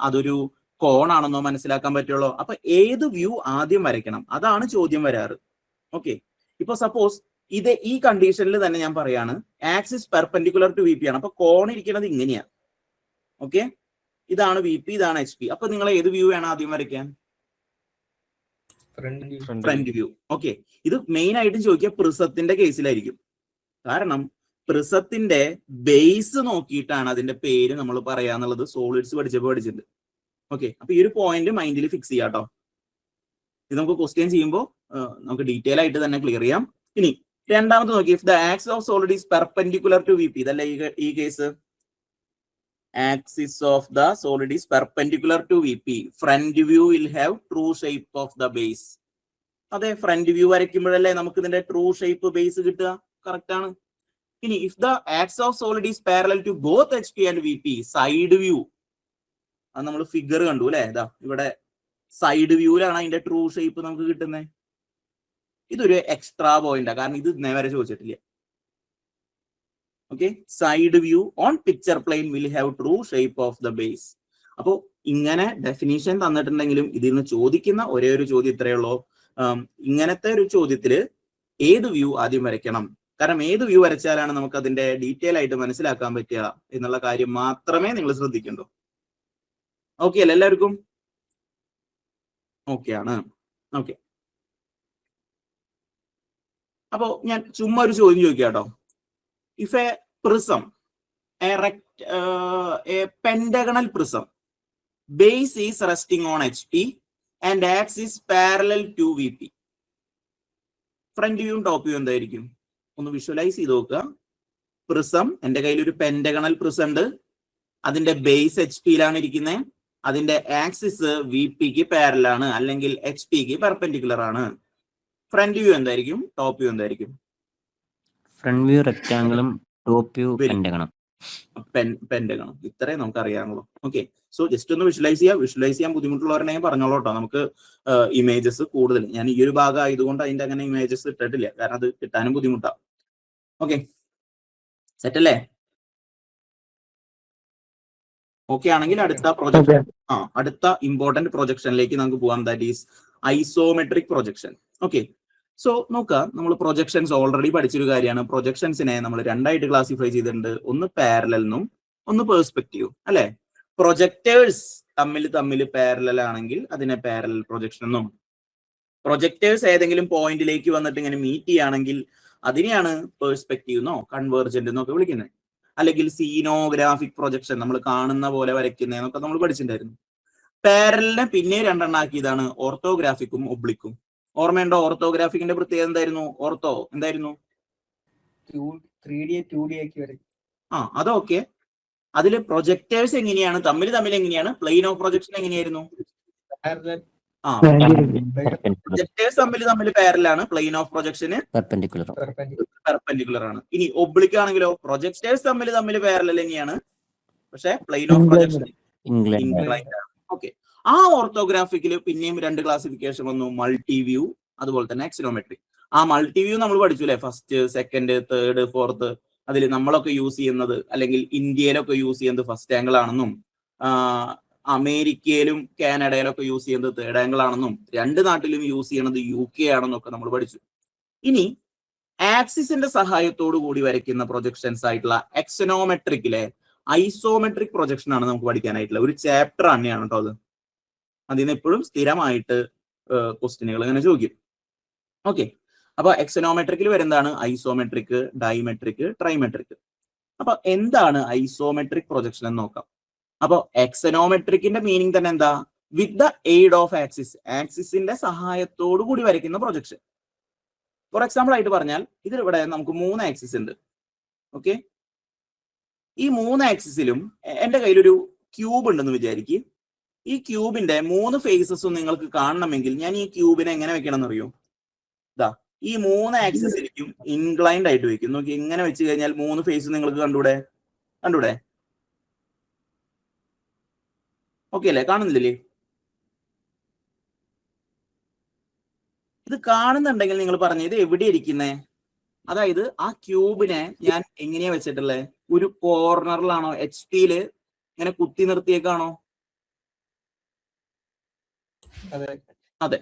അതൊരു കോൺ ആണെന്നോ മനസ്സിലാക്കാൻ പറ്റുള്ളൂ. അപ്പൊ ഏത് വ്യൂ ആദ്യം വരയ്ക്കണം, അതാണ് ചോദ്യം വരാറ്. ഓക്കെ, ഇപ്പൊ സപ്പോസ് ഈ കണ്ടീഷനിൽ തന്നെ ഞാൻ പറയാണ്, axis perpendicular to V P ആണ്. അപ്പൊ കോൺ ഇരിക്കുന്നത് ഇങ്ങനെയാ. ഓക്കെ, ഇതാണ് വി പി, ഇതാണ് എച്ച് പി. അപ്പൊ നിങ്ങൾ ഏത് വ്യൂ വേണം ആദ്യം വരയ്ക്കാൻ? Front view. ഓക്കെ, ഇത് മെയിൻ ആയിട്ടും ചോദിക്കുക പ്രിസത്തിന്റെ കേസിലായിരിക്കും. കാരണം പ്രിസത്തിന്റെ ബേസ് നോക്കിയിട്ടാണ് അതിന്റെ പേര് നമ്മൾ പറയാന്നുള്ളത് സോളിഡ്സ് പഠിച്ചിട്ടുണ്ട്. ഓക്കെ, അപ്പൊ ഈ ഒരു പോയിന്റ് മൈൻഡിൽ ഫിക്സ് ചെയ്യാം കേട്ടോ. ഇത് നമുക്ക് ക്വസ്റ്റ്യൻ ചെയ്യുമ്പോൾ നമുക്ക് ഡീറ്റെയിൽ ആയിട്ട് തന്നെ ക്ലിയർ ചെയ്യാം. ഇനി രണ്ടാമത്തെ നോക്കി, if the axis of solid is perpendicular to V P, ഇതല്ലേ ഈ case. Axis of the solid is perpendicular to V P, front view will have true shape of the base. അതെ, ഫ്രണ്ട് വ്യൂ വരയ്ക്കുമ്പോഴല്ലേ നമുക്ക് ഇതിന്റെ ട്രൂ ഷേപ്പ് ബേസ് കിട്ടുക. കറക്റ്റ് ആണ്. ഇനി if the axis of solid is parallel to both H P and V P, side view, അത് നമ്മൾ ഫിഗർ കണ്ടു അല്ലെ, ഇതാ ഇവിടെ സൈഡ് വ്യൂവിലാണ് അതിന്റെ ട്രൂ ഷേപ്പ് നമുക്ക് കിട്ടുന്നത്. ഇതൊരു എക്സ്ട്രാ പോയിന്റാ, കാരണം ഇത് നേരെ ചോദിച്ചിട്ടില്ല. Okay, side view on picture plain will have true shape of the base. അപ്പോൾ ഇങ്ങനെ ഡെഫിനിഷൻ തന്നിട്ടുണ്ടെങ്കിലും ഇതിൽ നിന്ന് ചോദിക്കുന്ന ഒരേ ഒരു ചോദ്യം ഇത്രയേ ഉള്ളൂ. ഇങ്ങനത്തെ ഒരു ചോദ്യത്തിൽ ഏത് വ്യൂ ആദ്യം വരയ്ക്കണം, കാരണം ഏത് വ്യൂ വരച്ചാലാണ് നമുക്ക് അതിന്റെ ഡീറ്റെയിൽ ആയിട്ട് മനസ്സിലാക്കാൻ പറ്റുക എന്നുള്ള കാര്യം മാത്രമേ നിങ്ങൾ ശ്രദ്ധിക്കണ്ടൂ. ഓക്കെ അല്ലേ എല്ലാവർക്കും? ഓക്കെ ആണ്. ഓക്കെ, അപ്പോ ഞാൻ ചുമ്മാ ഒരു ചോദ്യം ചോദിക്കാം കേട്ടോ. If A prism, a pentagonal prism, base is resting on HP and axis parallel to VP, front വ്യൂവും ടോപ്പ് വ്യൂ എന്തായിരിക്കും? ഒന്ന് വിഷ്വലൈസ് ചെയ്ത് നോക്കുക. പ്രിസം, എൻ്റെ കയ്യിൽ ഒരു പെന്റഗണൽ പ്രിസം ഉണ്ട്, അതിന്റെ ബേസ് HP-ലാണ് ഇരിക്കുന്നത്, അതിന്റെ ആക്സിസ് VP-ക്ക് പാരലാണ് അല്ലെങ്കിൽ HP-ക്ക് പെർപെൻഡിക്കുലർ ആണ്. ഫ്രണ്ട് വ്യൂ എന്തായിരിക്കും, ടോപ്പ് വ്യൂ എന്തായിരിക്കും? ഫ്രണ്ട് വ്യൂ റെക്ടാങ്കിളും ടോപ്പ് വ്യൂ പെന്റഗണും. പെന്റഗണം, ഇത്രയും നമുക്ക് അറിയാമല്ലോ. ഓക്കെ, സോ ജസ്റ്റ് ഒന്ന് വിഷ്വലൈസ് ചെയ്യാൻ ബുദ്ധിമുട്ടുള്ളവരെ പറഞ്ഞോളൂ കേട്ടോ. നമുക്ക് ഇമേജസ് കൂടുതൽ, ഞാൻ ഈ ഒരു ഭാഗം ആയതുകൊണ്ട് അതിന്റെ അങ്ങനെ ഇമേജസ് ഇട്ടിട്ടില്ല, കാരണം അത് കിട്ടാനും ബുദ്ധിമുട്ടാണ്. ഓക്കെ, സെറ്റ് അല്ലേ? ഓക്കെ ആണെങ്കിൽ അടുത്ത പ്രൊജക്ഷൻ, അടുത്ത ഇമ്പോർട്ടന്റ് പ്രൊജക്ഷനിലേക്ക് നമുക്ക് പോകാം. That is isometric projection. Okay, so നോക്കുക, നമ്മൾ പ്രൊജക്ഷൻസ് ഓൾറെഡി പഠിച്ചൊരു കാര്യമാണ്. പ്രൊജക്ഷൻസിനെ നമ്മൾ രണ്ടായിട്ട് ക്ലാസിഫൈ ചെയ്തിട്ടുണ്ട്, ഒന്ന് പാരലൽ എന്നും ഒന്ന് പേഴ്സ്പെക്റ്റീവ് അല്ലെ. പ്രൊജക്ടേഴ്സ് തമ്മിൽ പാരലൽ ആണെങ്കിൽ അതിനെ പാരലൽ പ്രൊജക്ഷൻ എന്നും, പ്രൊജക്ടേഴ്സ് ഏതെങ്കിലും പോയിന്റിലേക്ക് വന്നിട്ട് ഇങ്ങനെ മീറ്റ് ചെയ്യുകയാണെങ്കിൽ അതിനെയാണ് പേഴ്സ്പെക്റ്റീവ് എന്നോ കൺവേർജന്റ് എന്നൊക്കെ വിളിക്കുന്നത്. അല്ലെങ്കിൽ സീനോഗ്രാഫിക് പ്രൊജക്ഷൻ, നമ്മൾ കാണുന്ന പോലെ വരയ്ക്കുന്നതെന്നൊക്കെ നമ്മൾ പഠിച്ചിട്ടുണ്ടായിരുന്നു. പാരലിനെ പിന്നെ രണ്ടെണ്ണാക്കിയതാണ് ഓർത്തോഗ്രാഫിക്കും ഒബ്ലിക്കും. ഓർമ്മയുണ്ടോ? ഓർത്തോഗ്രാഫിക്കിന്റെ പ്രത്യേകത എന്തായിരുന്നു? ഓർത്തോ എന്തായിരുന്നു? 3D 2D ആക്കി വരയ്ക്കും. അതൊക്കെ അതില് പ്രൊജക്ടേഴ്സ് എങ്ങനെയാണ് തമ്മിൽ എങ്ങനെയാണ്? പ്ലെയിൻ ഓഫ് പ്രൊജക്ഷൻ എങ്ങനെയായിരുന്നു? പ്രൊജക്ടേഴ്സ് തമ്മിൽ പാരലാണ്, പ്ലെയിൻ ഓഫ് പ്രൊജക്ഷന് പെർപെൻഡിക്കുലർ ആണ്. ഇനി ഒബ്ലിക് ആണെങ്കിലോ, പ്രൊജക്ടേഴ്സ് തമ്മിൽ പാരലൽ തന്നെയാണ്, പക്ഷെ പ്ലെയിൻ ഓഫ് പ്രൊജക്ഷൻ ഇൻക്ലൈൻഡ് ആണ്. ഓക്കെ, ആ ഓർത്തോഗ്രാഫിക്കിൽ പിന്നെയും രണ്ട് ക്ലാസിഫിക്കേഷൻ വന്നു, മൾട്ടി വ്യൂ അതുപോലെ തന്നെ എക്സിനോമെട്രിക്. ആ മൾട്ടി വ്യൂ നമ്മൾ പഠിച്ചു അല്ലെ, ഫസ്റ്റ്, സെക്കൻഡ്, തേർഡ്, ഫോർത്ത്. അതിൽ നമ്മളൊക്കെ യൂസ് ചെയ്യുന്നത്, അല്ലെങ്കിൽ ഇന്ത്യയിലൊക്കെ യൂസ് ചെയ്യുന്നത് ഫസ്റ്റ് ആംഗിൾ ആണെന്നും, അമേരിക്കയിലും കാനഡയിലൊക്കെ യൂസ് ചെയ്യുന്നത് തേർഡ് ആംഗിൾ ആണെന്നും, രണ്ട് നാട്ടിലും യൂസ് ചെയ്യുന്നത് UK ആണെന്നും ഒക്കെ നമ്മൾ പഠിച്ചു. ഇനി ആക്സിസിന്റെ സഹായത്തോടു കൂടി വരയ്ക്കുന്ന പ്രൊജക്ഷൻസ് ആയിട്ടുള്ള എക്സനോമെട്രിക്കിലെ ഐസോമെട്രിക് പ്രൊജക്ഷൻ ആണ് നമുക്ക് പഠിക്കാനായിട്ടുള്ള ഒരു ചാപ്റ്റർ തന്നെയാണ് കേട്ടോ അത്. അതിൽ നിന്ന് എപ്പോഴും സ്ഥിരമായിട്ട് ക്വസ്റ്റ്യനുകൾ ഇങ്ങനെ ചോദിക്കും. ഓക്കെ, അപ്പൊ എക്സനോമെട്രിക്കിൽ വരുന്നതാണ് ഐസോമെട്രിക്, ഡൈമെട്രിക്, ട്രൈമെട്രിക്. അപ്പൊ എന്താണ് ഐസോമെട്രിക് പ്രൊജക്ഷൻ എന്ന് നോക്കാം. അപ്പൊ എക്സനോമെട്രിക്കിന്റെ മീനിങ് തന്നെ എന്താ? With the aid of axis, ആക്സിസിന്റെ സഹായത്തോടു കൂടി വരയ്ക്കുന്ന പ്രൊജക്ഷൻ. ഫോർ എക്സാമ്പിൾ ആയിട്ട് പറഞ്ഞാൽ, ഇതിലിവിടെ നമുക്ക് 3 ആക്സിസ് ഉണ്ട്. ഓക്കെ, ഈ 3 ആക്സിസിലും എന്റെ കയ്യിലൊരു ക്യൂബ് ഉണ്ടെന്ന് വിചാരിക്കും. ഈ ക്യൂബിന്റെ 3 ഫേസസും നിങ്ങൾക്ക് കാണണമെങ്കിൽ ഞാൻ ഈ ക്യൂബിനെ എങ്ങനെ വെക്കണം എന്നറിയോ? ഇതാ, ഈ 3 ആക്സിസിലേക്കും ഇൻക്ലൈൻഡ് ആയിട്ട് വെക്കും. നോക്കി, ഇങ്ങനെ വെച്ച് കഴിഞ്ഞാൽ 3 ഫേസ് നിങ്ങൾക്ക് കണ്ടൂടെ? ഓക്കെ അല്ലേ? കാണുന്നില്ലേ? ഇത് കാണുന്നുണ്ടെങ്കിൽ നിങ്ങൾ പറഞ്ഞ ഇത് എവിടെ ഇരിക്കുന്നേ? അതായത് ആ ക്യൂബിനെ ഞാൻ എങ്ങനെയാ വെച്ചിട്ടുള്ളത്? ഒരു കോർണറിലാണോ? HP-ല് ഇങ്ങനെ കുത്തി നിർത്തിയേക്കാണോ? അതെ.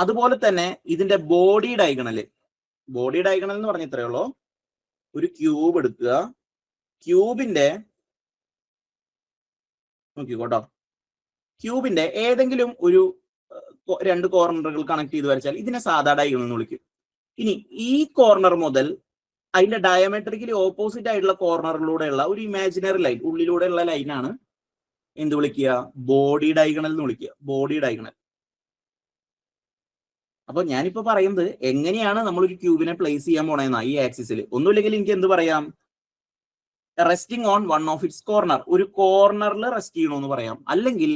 അതുപോലെ തന്നെ ഇതിന്റെ ബോഡി ഡയഗണൽ എന്ന് പറഞ്ഞ ഇത്രയേ ഉള്ളൂ. ഒരു ക്യൂബ് എടുക്കുക, ക്യൂബിന്റെ നോക്കിക്കോട്ടോ, ക്യൂബിന്റെ ഏതെങ്കിലും ഒരു 2 കോർണറുകൾ കണക്ട് ചെയ്ത് വരച്ചാൽ ഇതിനെ സാധാ ഡയഗണൽ എന്ന് വിളിക്കും. ഇനി ഈ കോർണർ മുതൽ അതിന്റെ ഡയമട്രിക്കലി ഓപ്പോസിറ്റ് ആയിട്ടുള്ള കോർണറിലൂടെയുള്ള ഒരു ഇമാജിനറി ലൈൻ, ഉള്ളിലൂടെയുള്ള ലൈനാണ് എന്ത് വിളിക്കുക? ബോഡി ഡയഗണൽ എന്ന് വിളിക്കുക. Body diagonal. അപ്പൊ ഞാനിപ്പോ പറയുന്നത് എങ്ങനെയാണ് നമ്മൾ ഒരു ക്യൂബിനെ പ്ലേസ് ചെയ്യാൻ പോണേന്നാ ഈ ആക്സിസിൽ. ഒന്നുമില്ലെങ്കിൽ എനിക്ക് എന്ത് പറയാം, resting on one of it's corner, ഒരു കോർണറിൽ റെസ്റ്റ് ചെയ്യണമെന്ന് പറയാം. അല്ലെങ്കിൽ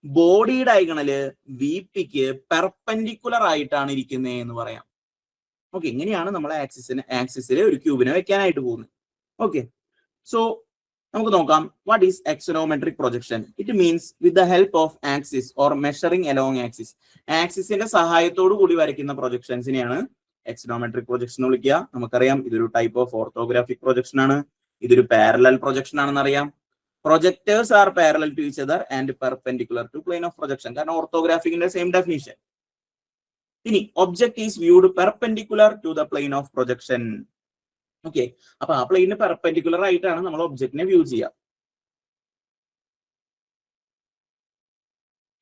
ബോഡി ഡയഗണല് VPക്ക് പെർപെൻഡിക്കുലർ ആയിട്ടാണ് ഇരിക്കുന്നത് എന്ന് പറയാം. ഓക്കെ, ഇങ്ങനെയാണ് നമ്മൾ ആക്സിസിൽ ഒരു ക്യൂബിനെ വെക്കാനായിട്ട് പോകുന്നത്. ഓക്കെ, സോ നമുക്ക് നോക്കാം. What is axonometric projection? It means with the help of axis or measuring along axis. ആക്സിസിന്റെ സഹായത്തോടു കൂടി വരയ്ക്കുന്ന പ്രൊജക്ഷൻസിനെയാണ് ആക്സോനോമെട്രിക് പ്രൊജക്ഷൻ എന്ന് വിളിക്കുക. നമുക്കറിയാം ഇതൊരു ടൈപ്പ് ഓഫ് ഓർത്തോഗ്രാഫിക് പ്രൊജക്ഷൻ ആണ്, ഇതൊരു പാരലൽ പ്രൊജക്ഷൻ ആണെന്ന് അറിയാം. Projectors are parallel to each other and perpendicular to plane of projection. കാരണം ഓർത്തോഗ്രാഫിക്കിന്റെ സെയിം ഡെഫിനിഷൻ. ഇനി object is viewed perpendicular to the plane of projection. Okay, അപ്പൊ ആ പ്ലെയിന് പെർപെൻഡിക്കുലർ ആയിട്ടാണ് നമ്മൾ ഒബ്ജക്റ്റിനെ വ്യൂ ചെയ്യുക.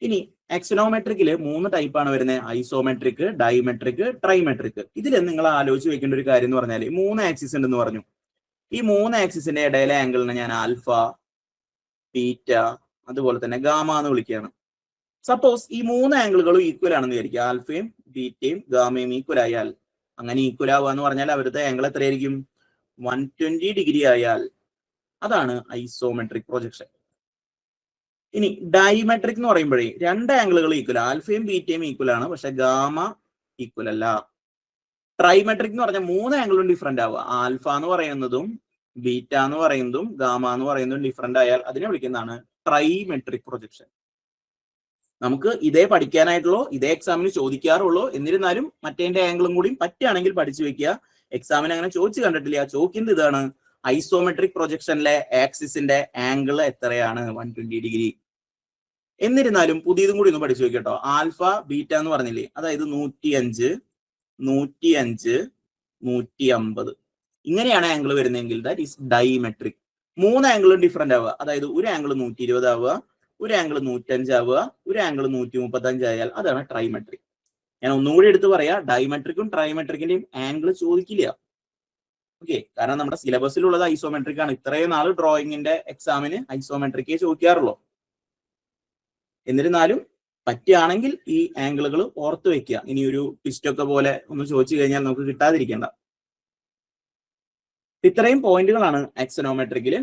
ഇനി ആക്സോനോമെട്രിക്കില് 3 ടൈപ്പാണ് വരുന്നത്: ഐസോമെട്രിക്, ഡൈമെട്രിക്, ട്രൈമെട്രിക്. ഇതിൽ നിങ്ങൾ ആലോചിച്ച് വെക്കേണ്ട ഒരു കാര്യം എന്ന് പറഞ്ഞാൽ 3 ആക്സിസ് ഉണ്ടെന്ന് പറഞ്ഞു. ഈ 3 ആക്സിസിന്റെ ഇടയിലെ ആംഗിളിനെ ഞാൻ ആൽഫ, ബീറ്റ, അതുപോലെ തന്നെ ഗാമ എന്ന് വിളിക്കുകയാണ്. സപ്പോസ് ഈ 3 ആംഗിളുകളും ഈക്വൽ ആണെന്ന് വിചാരിക്കുക. ആൽഫയും ബീറ്റയും ഗാമയും ഈക്വൽ ആയാൽ, അങ്ങനെ ഈക്വൽ ആവുക എന്ന് പറഞ്ഞാൽ അവരുടെ ആംഗിൾ എത്രയായിരിക്കും? 120 ഡിഗ്രി ആയാൽ അതാണ് ഐസോമെട്രിക് പ്രൊജക്ഷൻ. ഇനി ഡൈമെട്രിക് എന്ന് പറയുമ്പോഴേ 2 ആംഗിളുകൾ ഈക്വൽ, ആൽഫയും ബീറ്റയും ഈക്വൽ ആണ്, പക്ഷെ ഗാമ ഈക്വൽ അല്ല. ട്രൈമെട്രിക് എന്ന് പറഞ്ഞാൽ 3 ആംഗിളും ഡിഫറെന്റ് ആവുക. ആൽഫ എന്ന് പറയുന്നതും ബീറ്റ എന്ന് പറയുന്നതും ഗാമ എന്ന് പറയുന്നതും ഡിഫറെന്റ് ആയാൽ അതിനെ വിളിക്കുന്നതാണ് ട്രൈമെട്രിക് പ്രൊജക്ഷൻ. നമുക്ക് ഇതേ പഠിക്കാനായിട്ടുള്ളൂ, ഇതേ എക്സാമിന് ചോദിക്കാറുള്ളൂ. എന്നിരുന്നാലും മറ്റേന്റെ ആംഗിളും കൂടി പറ്റുകയാണെങ്കിൽ പഠിച്ചു വെക്കുക. എക്സാമിന് അങ്ങനെ ചോദിച്ചു കണ്ടിട്ടില്ല. ചോദിക്കുന്നത് ഇതാണ്: ഐസോമെട്രിക് പ്രൊജക്ഷനിലെ ആക്സിസിന്റെ ആംഗിൾ എത്രയാണ്? 120 ഡിഗ്രി. എന്നിരുന്നാലും പുതിയതും കൂടി ഒന്ന് പഠിച്ചു വെക്കട്ടോ. ആൽഫ ബീറ്റ എന്ന് പറഞ്ഞില്ലേ, അതായത് 105, 105, 150 ഇങ്ങനെയാണ് ആംഗിൾ വരുന്നതെങ്കിൽ ദാറ്റ് ഈസ് ഡൈമെട്രിക്. 3 ആംഗിളും ഡിഫറെന്റ് ആവുക, അതായത് ഒരു ആംഗിൾ 120 ആവുക, ഒരു ആംഗിൾ 105 ആവുക, ഒരു ആംഗിൾ 135 ആയാൽ അതാണ് ട്രൈമെട്രിക്. ഞാൻ ഒന്നും കൂടി എടുത്ത് പറയാ, ഡൈമെട്രിക്കും ട്രൈമെട്രിക്കിന്റെയും ആംഗിൾ ചോദിക്കില്ല. ഓക്കെ, കാരണം നമ്മുടെ സിലബസിലുള്ളത് ഐസോമെട്രിക് ആണ്. ഇത്രയും നാൾ ഡ്രോയിങ്ങിന്റെ എക്സാമിന് ഐസോമെട്രിക്കേ ചോദിക്കാറുള്ളൂ. എന്നിരുന്നാലും പറ്റുകയാണെങ്കിൽ ഈ ആംഗിളുകൾ ഓർത്ത് വെക്കുക. ഇനി ഒരു ട്വിസ്റ്റൊക്കെ പോലെ ഒന്ന് ചോദിച്ചു കഴിഞ്ഞാൽ നമുക്ക് കിട്ടാതിരിക്കേണ്ട. ഇത്രയും പോയിന്റുകളാണ് ആക്സോനോമെട്രിക്കിൽ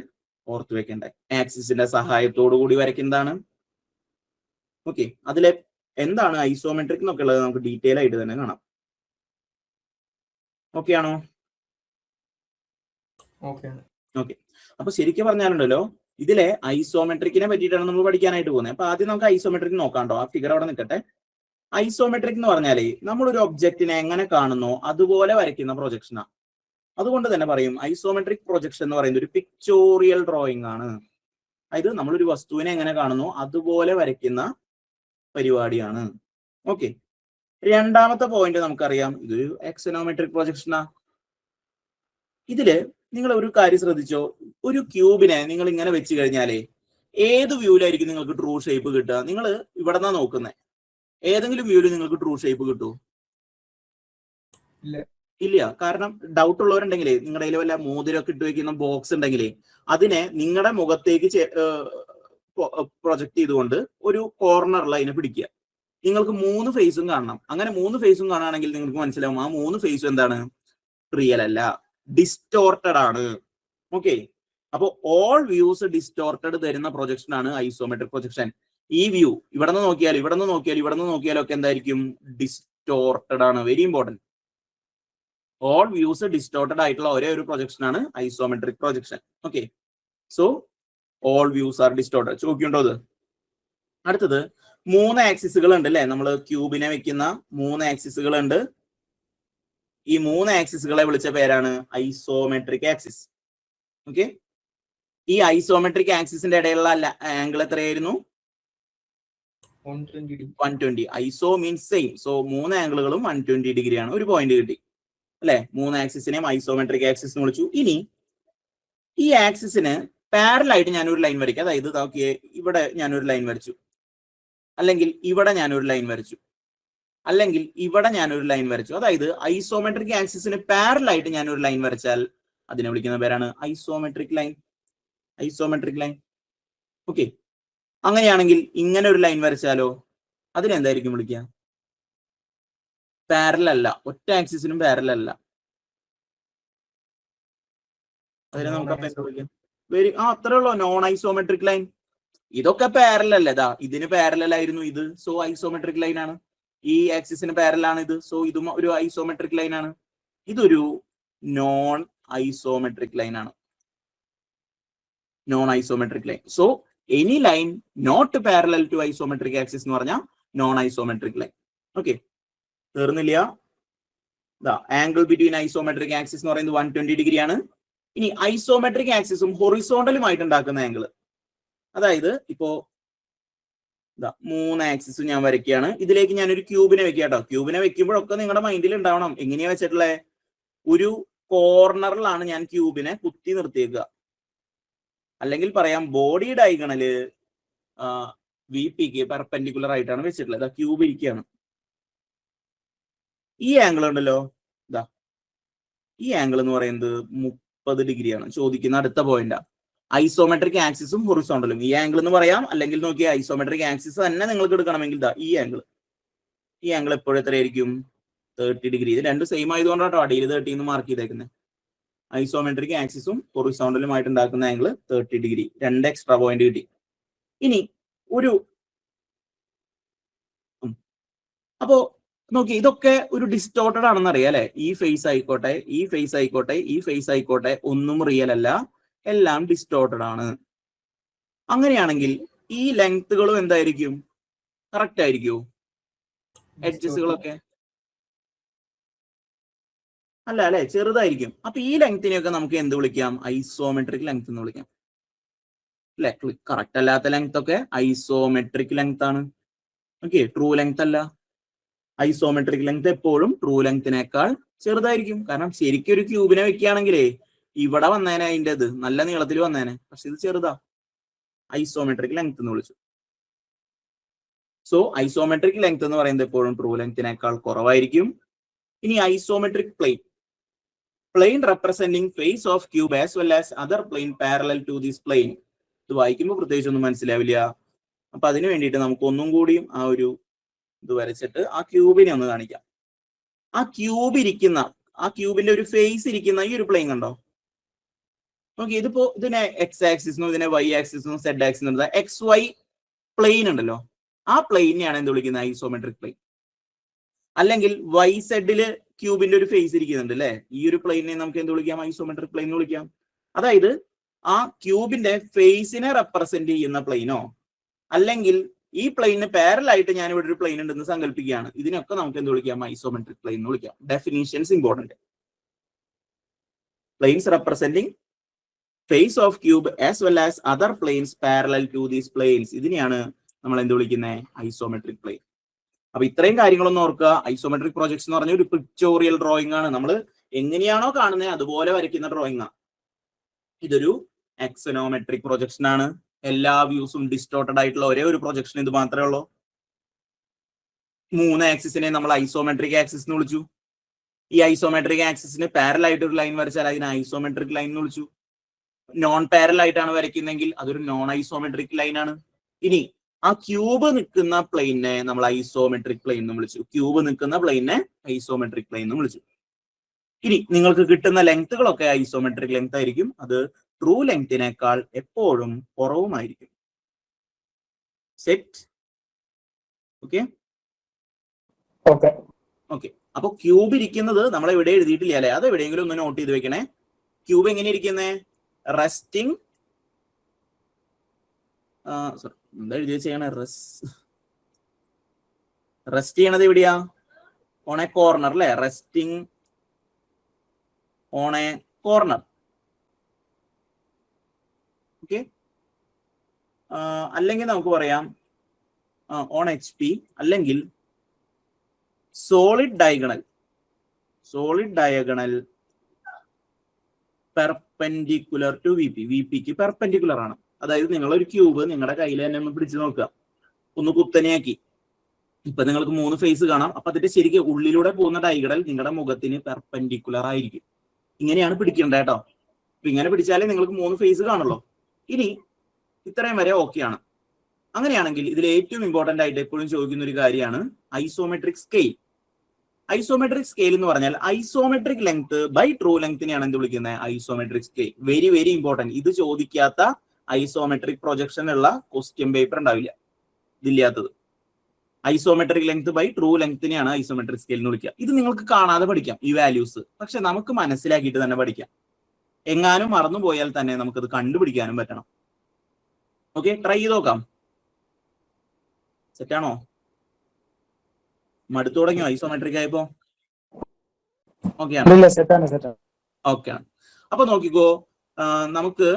ഓർത്ത് വെക്കേണ്ടത്. ആക്സിസിന്റെ സഹായത്തോടു കൂടി വരയ്ക്കുന്നതാണ്. ഓക്കെ, അതിലെ എന്താണ് ഐസോമെട്രിക് എന്നൊക്കെ ഉള്ളത് നമുക്ക് ഡീറ്റെയിൽ ആയിട്ട് തന്നെ കാണാം. ഓക്കെ ആണോ? ഓക്കെ, അപ്പൊ ശരിക്കും പറഞ്ഞാലുണ്ടല്ലോ, ഇതിലെ ഐസോമെട്രിക്കിനെ പറ്റിയിട്ടാണ് നമ്മൾ പഠിക്കാനായിട്ട് പോകുന്നത്. അപ്പൊ ആദ്യം നമുക്ക് ഐസോമെട്രിക് നോക്കാണ്ടോ. ആ ഫിഗർ അവിടെ നിൽക്കട്ടെ. ഐസോമെട്രിക് എന്ന് പറഞ്ഞാലേ നമ്മളൊരു ഒബ്ജക്റ്റിനെ എങ്ങനെ കാണുന്നോ അതുപോലെ വരയ്ക്കുന്ന പ്രൊജക്ഷനാണ്. അതുകൊണ്ട് തന്നെ പറയും ഐസോമെട്രിക് പ്രൊജക്ഷൻ എന്ന് പറയുന്നത് ഒരു പിക്ചോറിയൽ ഡ്രോയിങ് ആണ്. അതായത് നമ്മളൊരു വസ്തുവിനെ എങ്ങനെ കാണുന്നോ അതുപോലെ വരയ്ക്കുന്ന പരിപാടിയാണ്. ഓക്കെ, രണ്ടാമത്തെ പോയിന്റ് നമുക്കറിയാം, ഇതൊരു ആക്സോനോമെട്രിക് പ്രൊജക്ഷനാ. ഇതില് നിങ്ങൾ ഒരു കാര്യം ശ്രദ്ധിച്ചോ, ഒരു ക്യൂബിനെ നിങ്ങൾ ഇങ്ങനെ വെച്ച് കഴിഞ്ഞാലേ ഏത് വ്യൂവിലായിരിക്കും നിങ്ങൾക്ക് ട്രൂ ഷേപ്പ് കിട്ടുക? നിങ്ങൾ ഇവിടെ നിന്നാ നോക്കുന്നത്, ഏതെങ്കിലും വ്യൂവിൽ നിങ്ങൾക്ക് ട്രൂ ഷേപ്പ് കിട്ടുമോ? ഇല്ല. കാരണം ഡൗട്ട് ഉള്ളവരുണ്ടെങ്കിലേ നിങ്ങളുടെ കയ്യിൽ വല്ല മോതിരമൊക്കെ ഇട്ട് വെക്കുന്ന ബോക്സ് ഉണ്ടെങ്കിലേ അതിനെ നിങ്ങളുടെ മുഖത്തേക്ക് പ്രൊജക്ട് ചെയ്തുകൊണ്ട് ഒരു കോർണറിൽ അതിനെ പിടിക്കുക. നിങ്ങൾക്ക് 3 ഫേസും കാണണം. അങ്ങനെ 3 ഫേസും കാണുകയാണെങ്കിൽ നിങ്ങൾക്ക് മനസ്സിലാവും ആ 3 ഫേസും എന്താണ്? റിയൽ അല്ല, ഡിസ്റ്റോർട്ടഡ് ആണ്. ഓക്കെ, അപ്പൊ ഓൾ വ്യൂസ് ഡിസ്റ്റോർട്ടഡ് തരുന്ന പ്രൊജക്ഷൻ ആണ് ഐസോമെട്രിക് പ്രൊജക്ഷൻ. ഈ വ്യൂ ഇവിടെ നിന്ന് നോക്കിയാൽ, ഇവിടെ നിന്ന് നോക്കിയാൽ, ഇവിടെ നിന്ന് നോക്കിയാലും ഒക്കെ എന്തായിരിക്കും? ഡിസ്റ്റോർട്ടഡ് ആണ്. Very important. All views distorted ആയിട്ടുള്ള ഒരേ ഒരു പ്രൊജക്ഷൻ ആണ് isometric projection. Okay, so all views are distorted. ചോദിക്കുണ്ടോ അത്? അടുത്തത് 3 ആക്സിസുകൾ ഉണ്ട് അല്ലെ? നമ്മൾ ക്യൂബിനെ വെക്കുന്ന 3 ആക്സിസുകൾ ഉണ്ട്. ഈ 3 ആക്സിസുകളെ വിളിച്ച പേരാണ് ഐസോമെട്രിക് ആക്സിസ്. ഓക്കെ, ഈ ഐസോമെട്രിക് ആക്സിസിന്റെ ഇടയിലുള്ള ആംഗിൾ എത്രയായിരുന്നു? 120. ഐസോ മീൻസ് സെയിം. സോ 3 ആംഗിളുകളും 120 ഡിഗ്രി ആണ്. ഒരു പോയിന്റ് കിട്ടി അല്ലെ? 3 ആക്സിസിനെയും ഐസോമെട്രിക് ആക്സിസ് എന്ന് വിളിച്ചു. ഇനി ഈ ആക്സിസിന് പാരലൽ ആയിട്ട് ഞാനൊരു ലൈൻ വരയ്ക്കാം. അതായത് നോക്കിയേ, ഇവിടെ ഞാനൊരു ലൈൻ വരച്ചു, അല്ലെങ്കിൽ ഇവിടെ ഞാനൊരു ലൈൻ വരച്ചു, അല്ലെങ്കിൽ ഇവിടെ ഞാനൊരു ലൈൻ വരച്ചു. അതായത് ഐസോമെട്രിക് ആക്സിസിന് പാരലൽ ആയിട്ട് ഞാനൊരു ലൈൻ വരച്ചാൽ അതിനെ വിളിക്കുന്ന പേരാണ് isometric line. Isometric line. Okay, അങ്ങനെയാണെങ്കിൽ ഇങ്ങനെ ഒരു ലൈൻ വരച്ചാലോ അതിനെന്തായിരിക്കും വിളിക്കുക? പാരലൽ അല്ല, ഒറ്റ ആക്സിസിനും പാരലൽ അല്ല. അതിനെ നമുക്ക് അപ്പൊ എന്താ വിളിക്കാം? അത്രേ ഉള്ളൂ, നോൺ ഐസോമെട്രിക് ലൈൻ. ഇതൊക്കെ പാരലൽ അല്ലേ, ഇതാ ഇതിന് പാരലൽ ആയിരുന്നു ഇത്, സോ ഐസോമെട്രിക് ലൈൻ ആണ്. ഈ ആക്സിസിന് പാരലൽ ആണ് ഇത്, സോ ഇതും ഒരു ഐസോമെട്രിക് ലൈൻ ആണ്. ഇതൊരു നോൺ ഐസോമെട്രിക് ലൈൻ ആണ്, non isometric line. So any line not parallel to isometric axis എന്ന് പറഞ്ഞാൽ നോൺ ഐസോമെട്രിക് ലൈൻ. ഓക്കെ, തീർന്നില്ല. ആംഗിൾ ബിറ്റ്വീൻ ഐസോമെട്രിക് ആക്സിസ് എന്ന് പറയുന്നത് 120 ഡിഗ്രി ആണ്. ഇനി ഐസോമെട്രിക് ആക്സിസും ഹൊറിസോണ്ടലുമായിട്ട് ഉണ്ടാക്കുന്ന ആംഗിൾ, അതായത് ഇപ്പോ 3 ആക്സിസും ഞാൻ വരയ്ക്കുകയാണ്. ഇതിലേക്ക് ഞാനൊരു ക്യൂബിനെ വെക്കുക കേട്ടോ. ക്യൂബിനെ വെക്കുമ്പോഴൊക്കെ നിങ്ങളുടെ മൈൻഡിൽ ഉണ്ടാവണം എങ്ങനെയാ വെച്ചിട്ടുള്ളത്. ഒരു കോർണറിലാണ് ഞാൻ ക്യൂബിനെ കുത്തി നിർത്തിയേക്കുക. അല്ലെങ്കിൽ പറയാം ബോഡി ഡയഗണല് VPക്ക് പെർപെൻഡിക്കുലർ ആയിട്ടാണ് വെച്ചിട്ടുള്ളത്. ക്യൂബ് ഇരിക്കുകയാണ്. ഈ ആംഗിൾ ഉണ്ടല്ലോ, ഈ ആംഗിൾ എന്ന് പറയുന്നത് 30 ഡിഗ്രിയാണ്. ചോദിക്കുന്ന അടുത്ത പോയിന്റാ. ഐസോമെട്രിക് ആക്സിസും ഹൊറിസോണ്ടലും ഈ ആംഗിൾ എന്ന് പറയാം. അല്ലെങ്കിൽ നോക്കിയാൽ ഐസോമെട്രിക് ആക്സിസ് തന്നെ നിങ്ങൾക്ക് എടുക്കണമെങ്കിൽ ഈ ആംഗിൾ എപ്പോഴും എത്രയായിരിക്കും? 30 ഡിഗ്രി. ഇത് രണ്ടും സെയിം ആയതുകൊണ്ടാട്ടോ അടിയിൽ 30 എന്ന് മാർക്ക് ചെയ്തേക്കുന്നത്. ഐസോമെട്രിക് ആക്സിസും ഹൊറിസോണ്ടലുമായിട്ട് ഉണ്ടാക്കുന്ന ആംഗിൾ 30 ഡിഗ്രി. 2 എക്സ്ട്രാ പോയിന്റ് കിട്ടി. ഇനി അപ്പോ നോക്കി, ഇതൊക്കെ ഒരു ഡിസ്റ്റോർട്ടഡ് ആണെന്ന് അറിയാം അല്ലെ. ഈ ഫേസ് ആയിക്കോട്ടെ, ഈ ഫേസ് ആയിക്കോട്ടെ, ഈ ഫേസ് ആയിക്കോട്ടെ, ഒന്നും റിയൽ അല്ല, എല്ലാം ഡിസ്റ്റോർട്ടഡ് ആണ്. അങ്ങനെയാണെങ്കിൽ ഈ ലെങ്ത്തുകളും എന്തായിരിക്കും? കറക്റ്റ് ആയിരിക്കുമോ? എഡ്ജസുകളൊക്കെ അല്ല അല്ലെ, ചെറുതായിരിക്കും. അപ്പൊ ഈ ലെങ്ത്തിനെയൊക്കെ നമുക്ക് എന്ത് വിളിക്കാം? ഐസോമെട്രിക് ലെങ്ത് എന്ന് വിളിക്കാം അല്ലെ. കറക്റ്റ് അല്ലാത്ത ലെങ്ത് ഒക്കെ ഐസോമെട്രിക് ലെങ്ത് ആണ്. ഓക്കെ, ട്രൂ ലെങ്ത് അല്ല. ഐസോമെട്രിക് ലെങ്ത് എപ്പോഴും ട്രൂ ലെങ്ത്തിനേക്കാൾ ചെറുതായിരിക്കും. കാരണം ശരിക്കും ഒരു ക്യൂബിനെ വെക്കുകയാണെങ്കിലേ ഇവിടെ വന്നേനെ, അതിൻ്റെ ഇത് നല്ല നീളത്തിൽ വന്നേനെ. പക്ഷെ ഇത് ചെറുതാ, ഐസോമെട്രിക് ലെങ്ത് എന്ന് വിളിച്ചു. സോ ഐസോമെട്രിക് ലെങ്ത് എന്ന് പറയുന്നത് എപ്പോഴും ട്രൂ ലെങ്ത്തിനേക്കാൾ കുറവായിരിക്കും. ഇനി isometric plane representing face of cube as well as other plane parallel to this plane. ഇത് വായിക്കുമ്പോൾ പ്രത്യേകിച്ച് ഒന്നും മനസ്സിലാവില്ല. അപ്പൊ അതിനു വേണ്ടിയിട്ട് നമുക്ക് ഒന്നും കൂടിയും ആ ഒരു ഇത് വരച്ചിട്ട് ആ ക്യൂബിനെ ഒന്ന് കാണിക്കാം. ആ ക്യൂബിന്റെ ഒരു ഫേസ് ഇരിക്കുന്ന ഈ ഒരു പ്ലെയിൻ കണ്ടോ? ഓക്കെ, ഇതിപ്പോ ഇതിനെ എക്സ് ആക്സിസിനും ഇതിനെ വൈ ആക്സിസിനും സെഡ് ആക്സിനും XY പ്ലെയിൻ ഉണ്ടല്ലോ, ആ പ്ലെയിനെയാണ് എന്ത് വിളിക്കുന്നത്? Isometric plain. അല്ലെങ്കിൽ YZ ക്യൂബിന്റെ ഒരു ഫേസ് ഇരിക്കുന്നുണ്ട് അല്ലെ, ഈ ഒരു പ്ലെയിനെ നമുക്ക് എന്ത് വിളിക്കാം? ഐസോമെട്രിക് പ്ലെയിൻ എന്ന് വിളിക്കാം. അതായത് ആ ക്യൂബിന്റെ ഫേസിനെ റെപ്രസെന്റ് ചെയ്യുന്ന പ്ലെയിനോ, അല്ലെങ്കിൽ ഈ പ്ലെയിന് പാരലൽ ആയിട്ട് ഞാൻ ഇവിടെ ഒരു പ്ലെയിൻ ഉണ്ടെന്ന് സങ്കല്പിക്കുകയാണ്. ഇതിനൊക്കെ നമുക്ക് എന്ത് വിളിക്കാം? ഐസോമെട്രിക് പ്ലെയിൻ എന്ന് വിളിക്കാം. Definitions important. Planes representing face of cube as well as other planes parallel to these planes, ഇതിനെയാണ് നമ്മൾ എന്ത് വിളിക്കുന്നത്? Isometric plane. അപ്പൊ ഇത്രയും കാര്യങ്ങളൊന്നും ഓർക്കുക. ഐസോമെട്രിക് പ്രൊജക്ഷൻ എന്ന് പറഞ്ഞ ഒരു പിക്ചോറിയൽ ഡ്രോയിങ് ആണ്. നമ്മൾ എങ്ങനെയാണോ കാണുന്നത് അതുപോലെ വരയ്ക്കുന്ന ഡ്രോയിങ് ആണ്. ഇതൊരു എക്സോനോമെട്രിക് പ്രൊജക്ഷൻ ആണ്. എല്ലാ വ്യൂസും ഡിസ്റ്റോർട്ടഡ് ആയിട്ടുള്ള ഒരേ ഒരു പ്രൊജക്ഷൻ ഇത് മാത്രമേ ഉള്ളൂ. 3 ആക്സിസിനെ നമ്മൾ ഐസോമെട്രിക് ആക്സിസ് എന്ന് വിളിച്ചു. ഈ ഐസോമെട്രിക് ആക്സിസിന് പാരലൽ ആയിട്ട് ഒരു ലൈൻ വരച്ചാൽ അതിനെ ഐസോമെട്രിക് ലൈൻ എന്ന് വിളിച്ചു. നോൺ പാരലൽ ആയിട്ടാണ് വരയ്ക്കുന്നതെങ്കിൽ അതൊരു നോൺ ഐസോമെട്രിക് ലൈൻ ആണ്. ഇനി ആ ക്യൂബ് നിൽക്കുന്ന പ്ലെയിനെ നമ്മൾ ഐസോമെട്രിക് പ്ലെയിൻ എന്ന് വിളിച്ചു. ക്യൂബ് നിൽക്കുന്ന പ്ലെയിനെ ഐസോമെട്രിക് പ്ലെയിൻ എന്ന് വിളിച്ചു. ഇനി നിങ്ങൾക്ക് കിട്ടുന്ന ലെങ്ത്തുകളൊക്കെ ഐസോമെട്രിക് ലെങ്ത് ആയിരിക്കും. അത് ട്രൂ ലെങ്തിനേക്കാൾ എപ്പോഴും കുറവുമായിരിക്കും. സെറ്റ്? Okay okay. അപ്പൊ ക്യൂബ് ഇരിക്കുന്നത് നമ്മൾ എവിടെ എഴുതിയിട്ടില്ല അല്ലെ, അത് എവിടെയെങ്കിലും ഒന്ന് നോട്ട് ചെയ്ത് വെക്കണേ. ക്യൂബ് എങ്ങനെ ഇരിക്കുന്നേ? റെസ്റ്റിംഗ്, എന്താ എഴുതി വെച്ചാണ്? റെസ്റ്റ് ചെയ്യണത് എവിടെയാ? ഓൺ എ കോർണർ അല്ലെ. Resting on a corner. Okay, അല്ലെങ്കിൽ നമുക്ക് പറയാം ഓൺ HP, അല്ലെങ്കിൽ സോളിഡ് ഡയഗണൽ പെർപെൻഡിക്കുലർ ടു VPക്ക് പെർപെൻഡിക്കുലർ ആണ്. അതായത് നിങ്ങളൊരു ക്യൂബ് നിങ്ങളുടെ കയ്യിൽ തന്നെ ഒന്ന് പിടിച്ചു നോക്കുക, ഒന്ന് കുത്തനെയാക്കി. ഇപ്പൊ നിങ്ങൾക്ക് 3 ഫേസ് കാണാം. അപ്പൊ അതിന്റെ ശരിക്കും ഉള്ളിലൂടെ പോകുന്ന ഡയഗണൽ നിങ്ങളുടെ മുഖത്തിന് പെർപെൻഡിക്കുലർ ആയിരിക്കും. ഇങ്ങനെയാണ് പിടിക്കേണ്ടത് കേട്ടോ. അപ്പൊ ഇങ്ങനെ പിടിച്ചാലേ നിങ്ങൾക്ക് 3 ഫേസ് കാണുള്ളൂ. ഇനി ഇത്രയും വരെ ഓക്കെയാണ്. അങ്ങനെയാണെങ്കിൽ ഇതിൽ ഏറ്റവും ഇമ്പോർട്ടന്റ് ആയിട്ട് എപ്പോഴും ചോദിക്കുന്ന ഒരു കാര്യമാണ് ഐസോമെട്രിക് സ്കെയിൽ. ഐസോമെട്രിക് സ്കെയിൽ എന്ന് പറഞ്ഞാൽ ഐസോമെട്രിക് ലെങ്ത് ബൈ ട്രൂ ലെങ്തിനെയാണ് എന്ത് വിളിക്കുന്നത്? Isometric scale. Very very important. ഇത് ചോദിക്കാത്ത ഐസോമെട്രിക് പ്രൊജക്ഷൻ ഉള്ള ക്വസ്റ്റ്യൻ പേപ്പർ ഉണ്ടാവില്ല, ഇതില്ലാത്തത്. ഐസോമെട്രിക് ലെങ്ത് ബൈ ട്രൂ ലെങ്തിനെയാണ് ഐസോമെട്രിക് സ്കെയിൽ എന്ന് വിളിക്കുക. ഇത് നിങ്ങൾക്ക് കാണാതെ പഠിക്കാം ഈ വാല്യൂസ്, പക്ഷെ നമുക്ക് മനസ്സിലാക്കിയിട്ട് തന്നെ പഠിക്കാം. എങ്ങാനും മറന്നു പോയാൽ തന്നെ നമുക്കത് കണ്ടുപിടിക്കാനും പറ്റണം. ഓക്കെ, ട്രൈ ചെയ്ത് നോക്കാം. സെറ്റാണോ? മടുത്തു തുടങ്ങിയോ ഐസോമെട്രിക് ആയപ്പോ? ഓക്കെ ആണ്. ഓക്കെ ആണ്. അപ്പൊ നോക്കിക്കോ, നമുക്ക്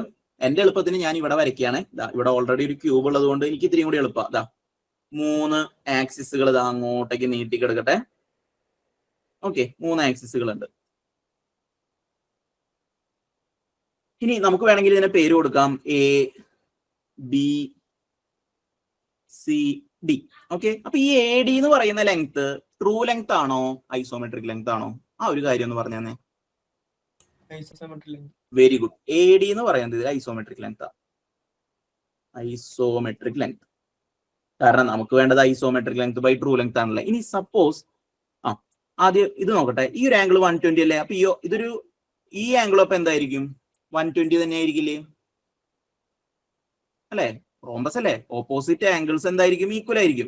എന്റെ എളുപ്പത്തിന് ഞാൻ ഇവിടെ വരയ്ക്കുകയാണ്. ഇവിടെ ഓൾറെഡി ഒരു ക്യൂബ് ഉള്ളത് കൊണ്ട് എനിക്ക് ഇത്തിരി കൂടി എളുപ്പം. 3 ആക്സിസുകൾ അങ്ങോട്ടേക്ക് നീട്ടി കിടക്കട്ടെ. ഓക്കെ, 3 ആക്സിസുകൾ ഉണ്ട്. ഇനി നമുക്ക് വേണമെങ്കിൽ ഇതിനെ പേര് കൊടുക്കാം A B C D. Okay, അപ്പൊ ഈ എ ഡി എന്ന് പറയുന്ന ലെങ്ത് ട്രൂ ലെങ്ത് ആണോ ഐസോമെട്രിക് ലെങ്ത് ആണോ? ആ ഒരു കാര്യം ഒന്ന് പറഞ്ഞേ. Very good. എ ഡി എന്ന് പറയുന്നത് ഐസോമെട്രിക് ലെങ്ത് ആണ്. ഐസോമെട്രിക് ലെങ്ത്, കാരണം നമുക്ക് വേണ്ടത് isometric length by true length ആണല്ലേ. ഇനി സപ്പോസ് ആദ്യം ഇത് നോക്കട്ടെ. ഈ ഒരു ആംഗിൾ 120 അല്ലേ? അപ്പൊ ഈ ആംഗിൾ അപ്പൊ എന്തായിരിക്കും? 120 തന്നെ ആയിരിക്കില്ലേ? അല്ലെ? റോംബസ് അല്ലേ? ഓപ്പോസിറ്റ് ആംഗിൾസ് എന്തായിരിക്കും? ഈക്വൽ ആയിരിക്കും.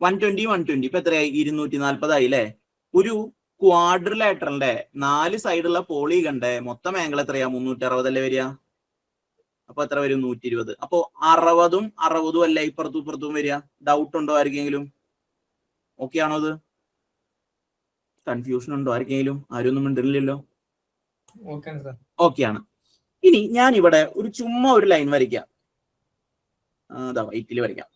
120 120 ഇപ്പൊ എത്രയായി? 240 ആയി അല്ലെ? ഒരു ക്വാഡ്രിലാറ്ററലിന്റെ 4 സൈഡുള്ള പോളിഗന്റെ മൊത്തം ആംഗിൾ എത്രയാ? 360 അല്ലേ വരിക? അപ്പൊ എത്ര വരും? 120. അപ്പൊ 60ഉം 60ഉം അല്ല ഇപ്പുറത്തും ഇപ്പുറത്തും വരിക. ഡൗട്ട് ഉണ്ടോ ആർക്കെങ്കിലും? ഓക്കെ ആണോ? അത് കൺഫ്യൂഷൻ ഉണ്ടോ ആർക്കെങ്കിലും? ആരും ഒന്നും മിണ്ടില്ലല്ലോ. ഓക്കെ ആണ്. ഇനി ഞാൻ ഇവിടെ ഒരു ചുമ്മാ ഒരു ലൈൻ വരയ്ക്കാം. വൈറ്റിൽ വരയ്ക്കാം.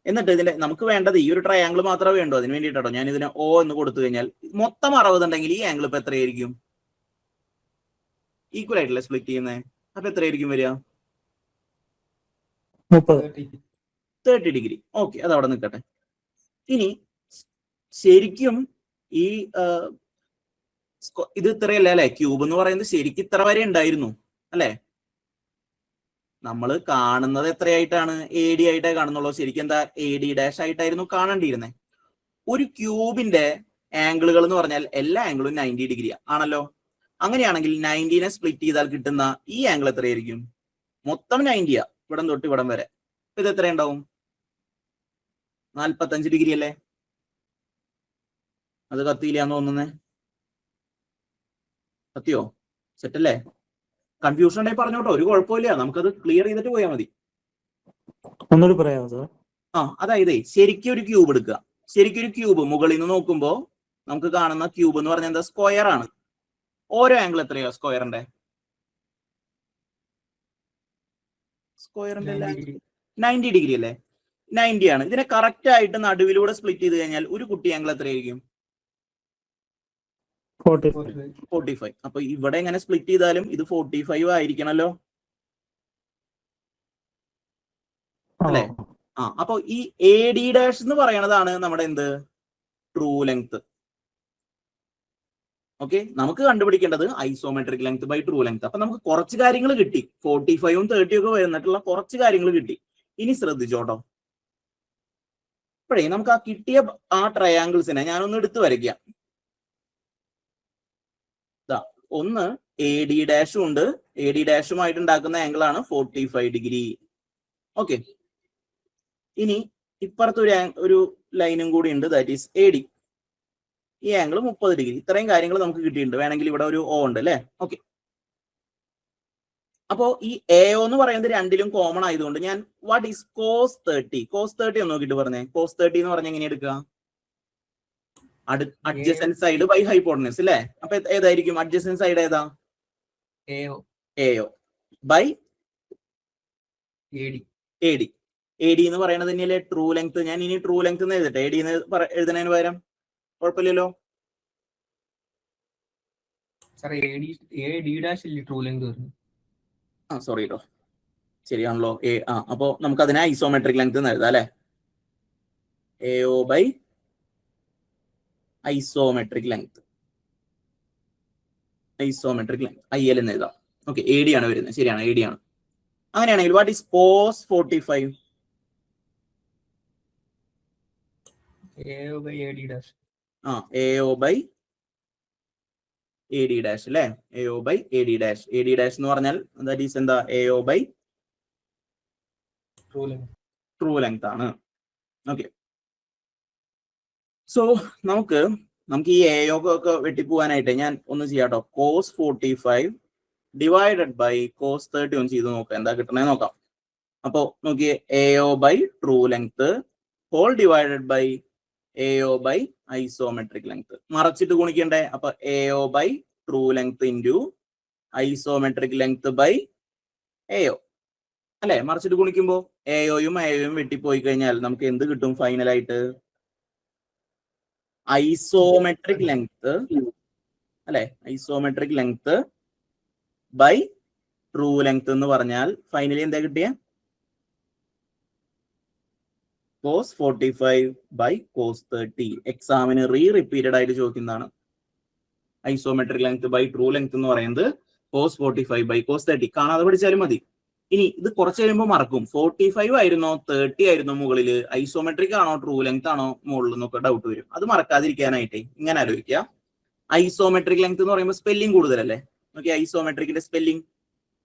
എന്നിട്ട് ഇതിന്റെ നമുക്ക് വേണ്ടത് ഈ ഒരു ട്രയാംഗിൾ മാത്രമേ വേണ്ടൂ. അതിന് വേണ്ടിയിട്ടോ ഞാൻ ഇതിനെ O എന്ന് കൊടുത്തു കഴിഞ്ഞാൽ മൊത്തം 60 ഉണ്ടെങ്കിൽ ഈ ആംഗിൾ ഇപ്പൊ എത്രയായിരിക്കും? ഈക്വൽ ആയിട്ടല്ലേ സ്പ്ലിറ്റ് ചെയ്യുന്നത്? അപ്പൊ എത്രയായിരിക്കും വരിക? 30 ഡിഗ്രി. ഓക്കെ, അത് അവിടെ നിൽക്കട്ടെ. ഇനി ശരിക്കും ഈ ഇത് ഇത്രയല്ല അല്ലെ? ക്യൂബ് എന്ന് പറയുന്നത് ശരിക്കും ഇത്ര വരെ ഉണ്ടായിരുന്നു അല്ലെ? നമ്മൾ കാണുന്നത് എത്രയായിട്ടാണ്? എ ഡി ആയിട്ടേ കാണുന്നുള്ളൂ. ശരിക്കും എന്താ? എ ഡി ഡാഷ് ആയിട്ടായിരുന്നു കാണേണ്ടിയിരുന്നേ. ഒരു ക്യൂബിന്റെ ആംഗിളുകൾ എന്ന് പറഞ്ഞാൽ എല്ലാ ആംഗിളും 90 ഡിഗ്രി ആണല്ലോ. അങ്ങനെയാണെങ്കിൽ 90നെ സ്പ്ലിറ്റ് ചെയ്താൽ കിട്ടുന്ന ഈ ആംഗിൾ എത്രയായിരിക്കും? മൊത്തം 90 ഇവിടം തൊട്ട് ഇവിടം വരെ. ഇത് എത്രയുണ്ടാവും? 45 ഡിഗ്രി അല്ലേ? അത് കത്തിയില്ലാന്ന് തോന്നുന്നേ. കത്തിയോ? സെറ്റല്ലേ? കൺഫ്യൂഷൻ ഉണ്ടെങ്കിൽ പറഞ്ഞോട്ടോ, ഒരു കുഴപ്പമില്ല. നമുക്കത് ക്ലിയർ ചെയ്തിട്ട് പോയാൽ മതി. ഒന്നുകൂടി പറയാമോ സാർ? അതായത് ശരിക്കും ഒരു ക്യൂബ് എടുക്കുക. ശരിക്കും ഒരു ക്യൂബ് മുകളിൽ നിന്ന് നോക്കുമ്പോൾ നമുക്ക് കാണുന്ന ക്യൂബ് എന്ന് പറഞ്ഞാൽ എന്താ? സ്ക്വയർ ആണ്. ഓരോ ആംഗിൾ എത്രയോ സ്ക്വയറിന്റെ? സ്ക്വയറിന്റെ 90 ഡിഗ്രി അല്ലേ? 90 ആണ്. ഇതിനെ കറക്റ്റ് ആയിട്ട് നടുവിലൂടെ സ്പ്ലിറ്റ് ചെയ്ത് കഴിഞ്ഞാൽ ഒരു കുട്ടി ആംഗിൾ എത്രയായിരിക്കും? 45. അപ്പൊ ഇവിടെ എങ്ങനെ സ്പ്ലിറ്റ് ചെയ്താലും ഇത് 45 ആയിരിക്കണല്ലോ അല്ലെ? അപ്പൊ ഈ എ ഡി ഡാഷ് എന്ന് പറയണതാണ് നമ്മുടെ എന്ത്? True length. ഓക്കെ, നമുക്ക് കണ്ടുപിടിക്കേണ്ടത് isometric length by true length. അപ്പൊ നമുക്ക് കുറച്ച് കാര്യങ്ങൾ കിട്ടി. 45ഉം 30 ഒക്കെ വരുന്നിട്ടുള്ള കുറച്ച് കാര്യങ്ങൾ കിട്ടി. ഇനി ശ്രദ്ധിച്ചോട്ടോ. ഇപ്പോഴേ നമുക്ക് ആ കിട്ടിയ ആ ട്രയാങ്കിൾസിനെ ഞാനൊന്ന് എടുത്തു വരയ്ക്കാം. ഒന്ന് എ ഡി ഡാഷും ഉണ്ട്. എ ഡി ഡാഷുമായിട്ട് ഉണ്ടാക്കുന്ന ആംഗിൾ ആണ് 45 ഡിഗ്രി. ഓക്കെ, ഇനി ഇപ്പുറത്ത് ഒരു ലൈനും കൂടി ഉണ്ട്, ദാറ്റ് ഈസ് എ ഡി. ഈ ആംഗിൾ 30 ഡിഗ്രി. ഇത്രയും കാര്യങ്ങൾ നമുക്ക് കിട്ടിയിട്ടുണ്ട്. വേണമെങ്കിൽ ഇവിടെ ഒരു O ഉണ്ട് അല്ലെ? ഓക്കെ, അപ്പോ ഈ AO എന്ന് പറയുന്നത് രണ്ടിലും കോമൺ ആയതുകൊണ്ട് ഞാൻ വാട്ട് ഈസ് cos 30? cos 30 ഒന്ന് നോക്കിയിട്ട് പറഞ്ഞേ. cos 30 എന്ന് പറഞ്ഞാൽ എങ്ങനെ എടുക്കുക? അഡ്ജസന്റ് സൈഡ് ബൈ ഹൈപ്പോട്ടനസ് അല്ലേ? അപ്പൊ ഏതായിരിക്കും അഡ്ജസന്റ് സൈഡ്? ഏതാ? AO ബൈ AD. AD എന്ന് പറയുന്നത് തന്നെയല്ലേ ട്രൂ ലെങ്ത്? ഞാൻ ഇനി ട്രൂ ലെങ്ത് എന്ന് എഴുതട്ടെ. AD എന്ന് എഴുതുന്നതിന് പകരം? കുഴപ്പമില്ലല്ലോ. സോറി കേട്ടോ, ശരിയാണല്ലോ. അപ്പൊ നമുക്ക് അതിനെ ഐസോമെട്രിക് ലെങ്ത് എന്ന് എഴുതാം അല്ലെ? AO by isometric length. IL എന്ന് എഴുതാം. ഓക്കെ, AD ആണ് വരുന്നത്. ശരിയാണ്, AD ആണ്. അങ്ങനെയാണെങ്കിൽ what is cos 45? AO by AD dash അല്ലേ? AO by AD dash. AD dash എന്ന് പറഞ്ഞാൽ ദാറ്റ് ഈസ് എന്താ? AO by ട്രൂ ലെങ്ത് ആണ്. ഓക്കെ, സോ നമുക്ക് ഈ AO ഒക്കെ വെട്ടിപ്പോവാനായിട്ട് ഞാൻ ഒന്ന് ചെയ്യാട്ടോ. cos 45 ഡിവൈഡഡ് ബൈ cos 30 ഒന്ന് ചെയ്ത് നോക്കാം, എന്താ കിട്ടണേ നോക്കാം. അപ്പോ നോക്കിയേ, AO by true length whole divided by AO by isometric length. മറച്ചിട്ട് ഗുണിക്കണ്ടേ? അപ്പൊ AO by true length into isometric length by AO അല്ലെ? മറിച്ചിട്ട് ഗുണിക്കുമ്പോ AOയും AOയും വെട്ടിപ്പോയി കഴിഞ്ഞാൽ നമുക്ക് എന്ത് കിട്ടും ഫൈനലായിട്ട്? ഐസോമെട്രിക് ലെങ്ത് അല്ലെ? Isometric length by true length എന്ന് പറഞ്ഞാൽ ഫൈനലി എന്താ കിട്ടിയ? cos 45 by cos 30. എക്സാമിന് റിപ്പീറ്റഡ് ആയിട്ട് ചോദിക്കുന്നതാണ്. Isometric length by true length എന്ന് പറയുന്നത് cos 45 by cos 30. കാണാതെ പഠിച്ചാലും മതി. ഇനി ഇത് കുറച്ച് കഴിയുമ്പോൾ മറക്കും. 45 ആയിരുന്നോ 30 ആയിരുന്നോ മുകളില്, ഐസോമെട്രിക് ആണോ ട്രൂ ലെങ്ത് ആണോ മുകളിൽ എന്നൊക്കെ ഡൗട്ട് വരും. അത് മറക്കാതിരിക്കാനായിട്ട് ഇങ്ങനെ ആലോചിക്കുക. ഐസോമെട്രിക് ലെങ്ത് എന്ന് പറയുമ്പോൾ സ്പെല്ലിംഗ് കൂടുതലല്ലേ? നോക്കി, ഐസോമെട്രിക്കിന്റെ സ്പെല്ലിംഗ്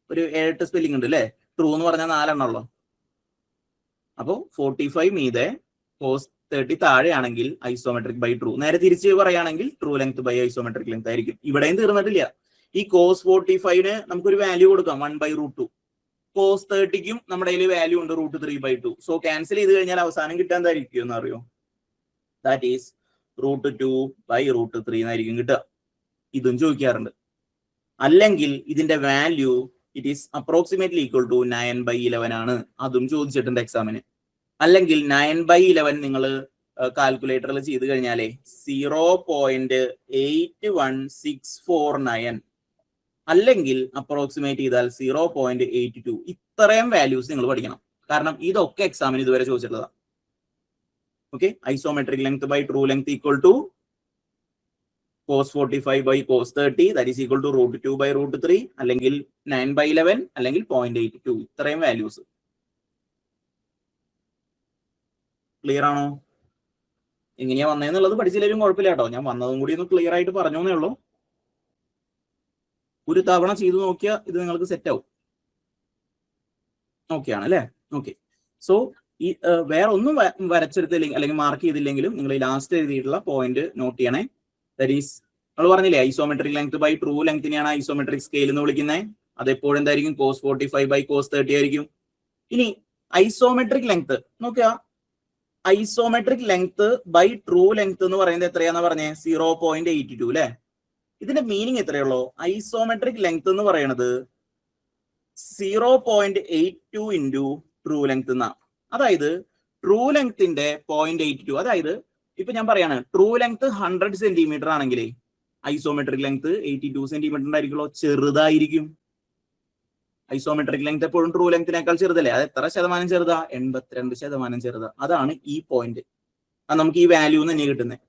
ഒരു 7-8 സ്പെല്ലിംഗ് ഉണ്ട് അല്ലേ? ട്രൂ എന്ന് പറഞ്ഞാൽ 4 എണ്ണുള്ളൂ. അപ്പോ 45 മീതെ cos 30 താഴെയാണെങ്കിൽ ഐസോമെട്രിക് ബൈ ട്രൂ. നേരെ തിരിച്ച് പറയുകയാണെങ്കിൽ true length by isometric length ആയിരിക്കും. ഇവിടെയും തീർന്നിട്ടില്ല. ഈ cos 45ന് നമുക്കൊരു വാല്യൂ കൊടുക്കാം, 1/√2. cos 30ക്കും നമ്മുടെ കയ്യിൽ വാല്യൂ ഉണ്ട്, √3/2. സോ ക്യാൻസൽ ചെയ്ത് കഴിഞ്ഞാൽ അവസാനം കിട്ടാൻ എന്തായിരിക്കും എന്ന് അറിയോ? ദാറ്റ് ഈസ് √2/√3 എന്നായിരിക്കും കിട്ടുക. ഇതും ചോദിക്കാറുണ്ട്. അല്ലെങ്കിൽ ഇതിന്റെ value it is approximately equal to 9/11 ആണ്. അതും ചോദിച്ചിട്ടുണ്ട് എക്സാമിന്. അല്ലെങ്കിൽ 9/11 നിങ്ങൾ കാൽക്കുലേറ്ററിൽ ചെയ്ത് കഴിഞ്ഞാലേ 0.81649 അല്ലെങ്കിൽ അപ്രോക്സിമേറ്റ് ചെയ്താൽ 0.82. ഇത്രയും വാല്യൂസ് നിങ്ങൾ പഠിക്കണം. കാരണം ഇതൊക്കെ എക്സാമിന് ഇതുവരെ ചോദിച്ചിട്ടുള്ളതാണ്. Okay, isometric length by true length equal to cos 45 by cos 30, that is equal to √2/√3, അല്ലെങ്കിൽ 9/11, അല്ലെങ്കിൽ 0.82. ഇത്രയും വാല്യൂസ് ക്ലിയർ ആണോ? എങ്ങനെയാ വന്നതെന്നുള്ളത് പഠിച്ചില്ലെങ്കിലും കുഴപ്പമില്ല കേട്ടോ. ഞാൻ വന്നതും കൂടി ഒന്ന് ക്ലിയർ ആയിട്ട് പറഞ്ഞു എന്നേ ഉള്ളൂ. ഒരു തവണ ചെയ്തു നോക്കിയാൽ ഇത് നിങ്ങൾക്ക് സെറ്റ് ആവും. ഓക്കെ ആണ് അല്ലേ? ഓക്കെ, സോ ഈ വേറെ ഒന്നും വരച്ചെടുത്തില്ലെങ്കിൽ അല്ലെങ്കിൽ മാർക്ക് ചെയ്തില്ലെങ്കിലും നിങ്ങൾ ലാസ്റ്റ് എഴുതിയിട്ടുള്ള പോയിന്റ് നോട്ട് ചെയ്യണേ. ദാറ്റ് ഈസ് നമ്മൾ പറഞ്ഞില്ലേ, ഐസോമെട്രിക് ലെങ്ത് ബൈ ട്രൂ ലെങ്തിനെയാണ് ഐസോമെട്രിക് സ്കെയിൽ എന്ന് വിളിക്കുന്നത്. അതെപ്പോഴും എന്തായിരിക്കും? cos 45 by cos 30 ആയിരിക്കും. ഇനി ഐസോമെട്രിക് ലെങ്ത് നോക്കുക. Isometric length by true length എന്ന് പറയുന്നത് എത്രയാന്ന് പറഞ്ഞേ? 0.82 അല്ലെ? ഇതിന്റെ മീനിങ് എത്രയുള്ളൂ? ഐസോമെട്രിക് ലെങ്ത് എന്ന് പറയുന്നത് 0.82 ഇൻറ്റു ട്രൂ ലെങ്ത് എന്നാണ്. അതായത് ട്രൂ ലെങ്ത്തിന്റെ 0.82, അതായത് ഇപ്പൊ ഞാൻ പറയാണ് ട്രൂ ലെങ്ത് 100 സെന്റിമീറ്റർ ആണെങ്കിൽ ഐസോമെട്രിക് ലെങ്ത് 82 സെന്റിമീറ്റർ ആയിരിക്കുമല്ലോ, ചെറുതായിരിക്കും. ഐസോമെട്രിക് ലെങ്ത് എപ്പോഴും ട്രൂ ലെങ്തിനേക്കാൾ ചെറുതല്ലേ? അത് എത്ര ശതമാനം ചെറുതാ? 82% ചെറുതാ. അതാണ് ഈ പോയിന്റ്. അത് നമുക്ക് ഈ വാല്യൂ തന്നെ കിട്ടുന്നത്.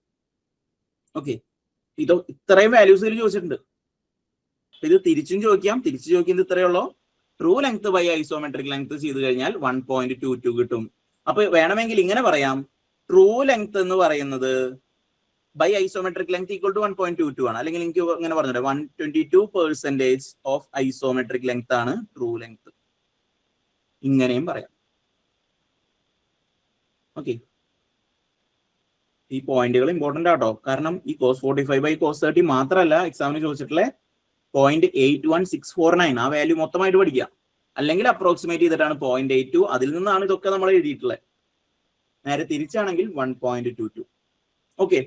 ഓക്കെ, ഇത് ഇത്രയും വാല്യൂസ് ചോദിച്ചിട്ടുണ്ട്. ഇത് തിരിച്ചും ചോദിക്കാം. തിരിച്ചു ചോദിക്കുന്നത് ഇത്രയുള്ളൂ. True length by isometric length ചെയ്ത് കഴിഞ്ഞാൽ 1.22 കിട്ടും. അപ്പൊ വേണമെങ്കിൽ ഇങ്ങനെ പറയാം, ട്രൂ ലെങ്ത് എന്ന് പറയുന്നത് by isometric length equal to 1.22 ആണ്. അല്ലെങ്കിൽ എനിക്ക് ഇങ്ങനെ പറഞ്ഞിട്ട് 122% ഓഫ് ഐസോമെട്രിക് ലെങ്ത് ആണ് ട്രൂ ലെങ്ത്. ഇങ്ങനെയും പറയാം. ഓക്കെ, ഈ പോയിന്റുകൾ ഇമ്പോർട്ടന്റ് ആട്ടോ. കാരണം ഈ cos 45 by cos 30 മാത്രമല്ല എക്സാമിന് ചോദിച്ചിട്ടുള്ള 0.81649 ആ വാല്യൂ മൊത്തമായിട്ട് പഠിക്കുക. അല്ലെങ്കിൽ അപ്രോക്സിമേറ്റ് ചെയ്തിട്ടാണ് 0.82. അതിൽ നിന്നാണ് ഇതൊക്കെ നമ്മൾ എഴുതിയിട്ടുള്ളത്. നേരെ തിരിച്ചാണെങ്കിൽ 1.22. ഓക്കെ,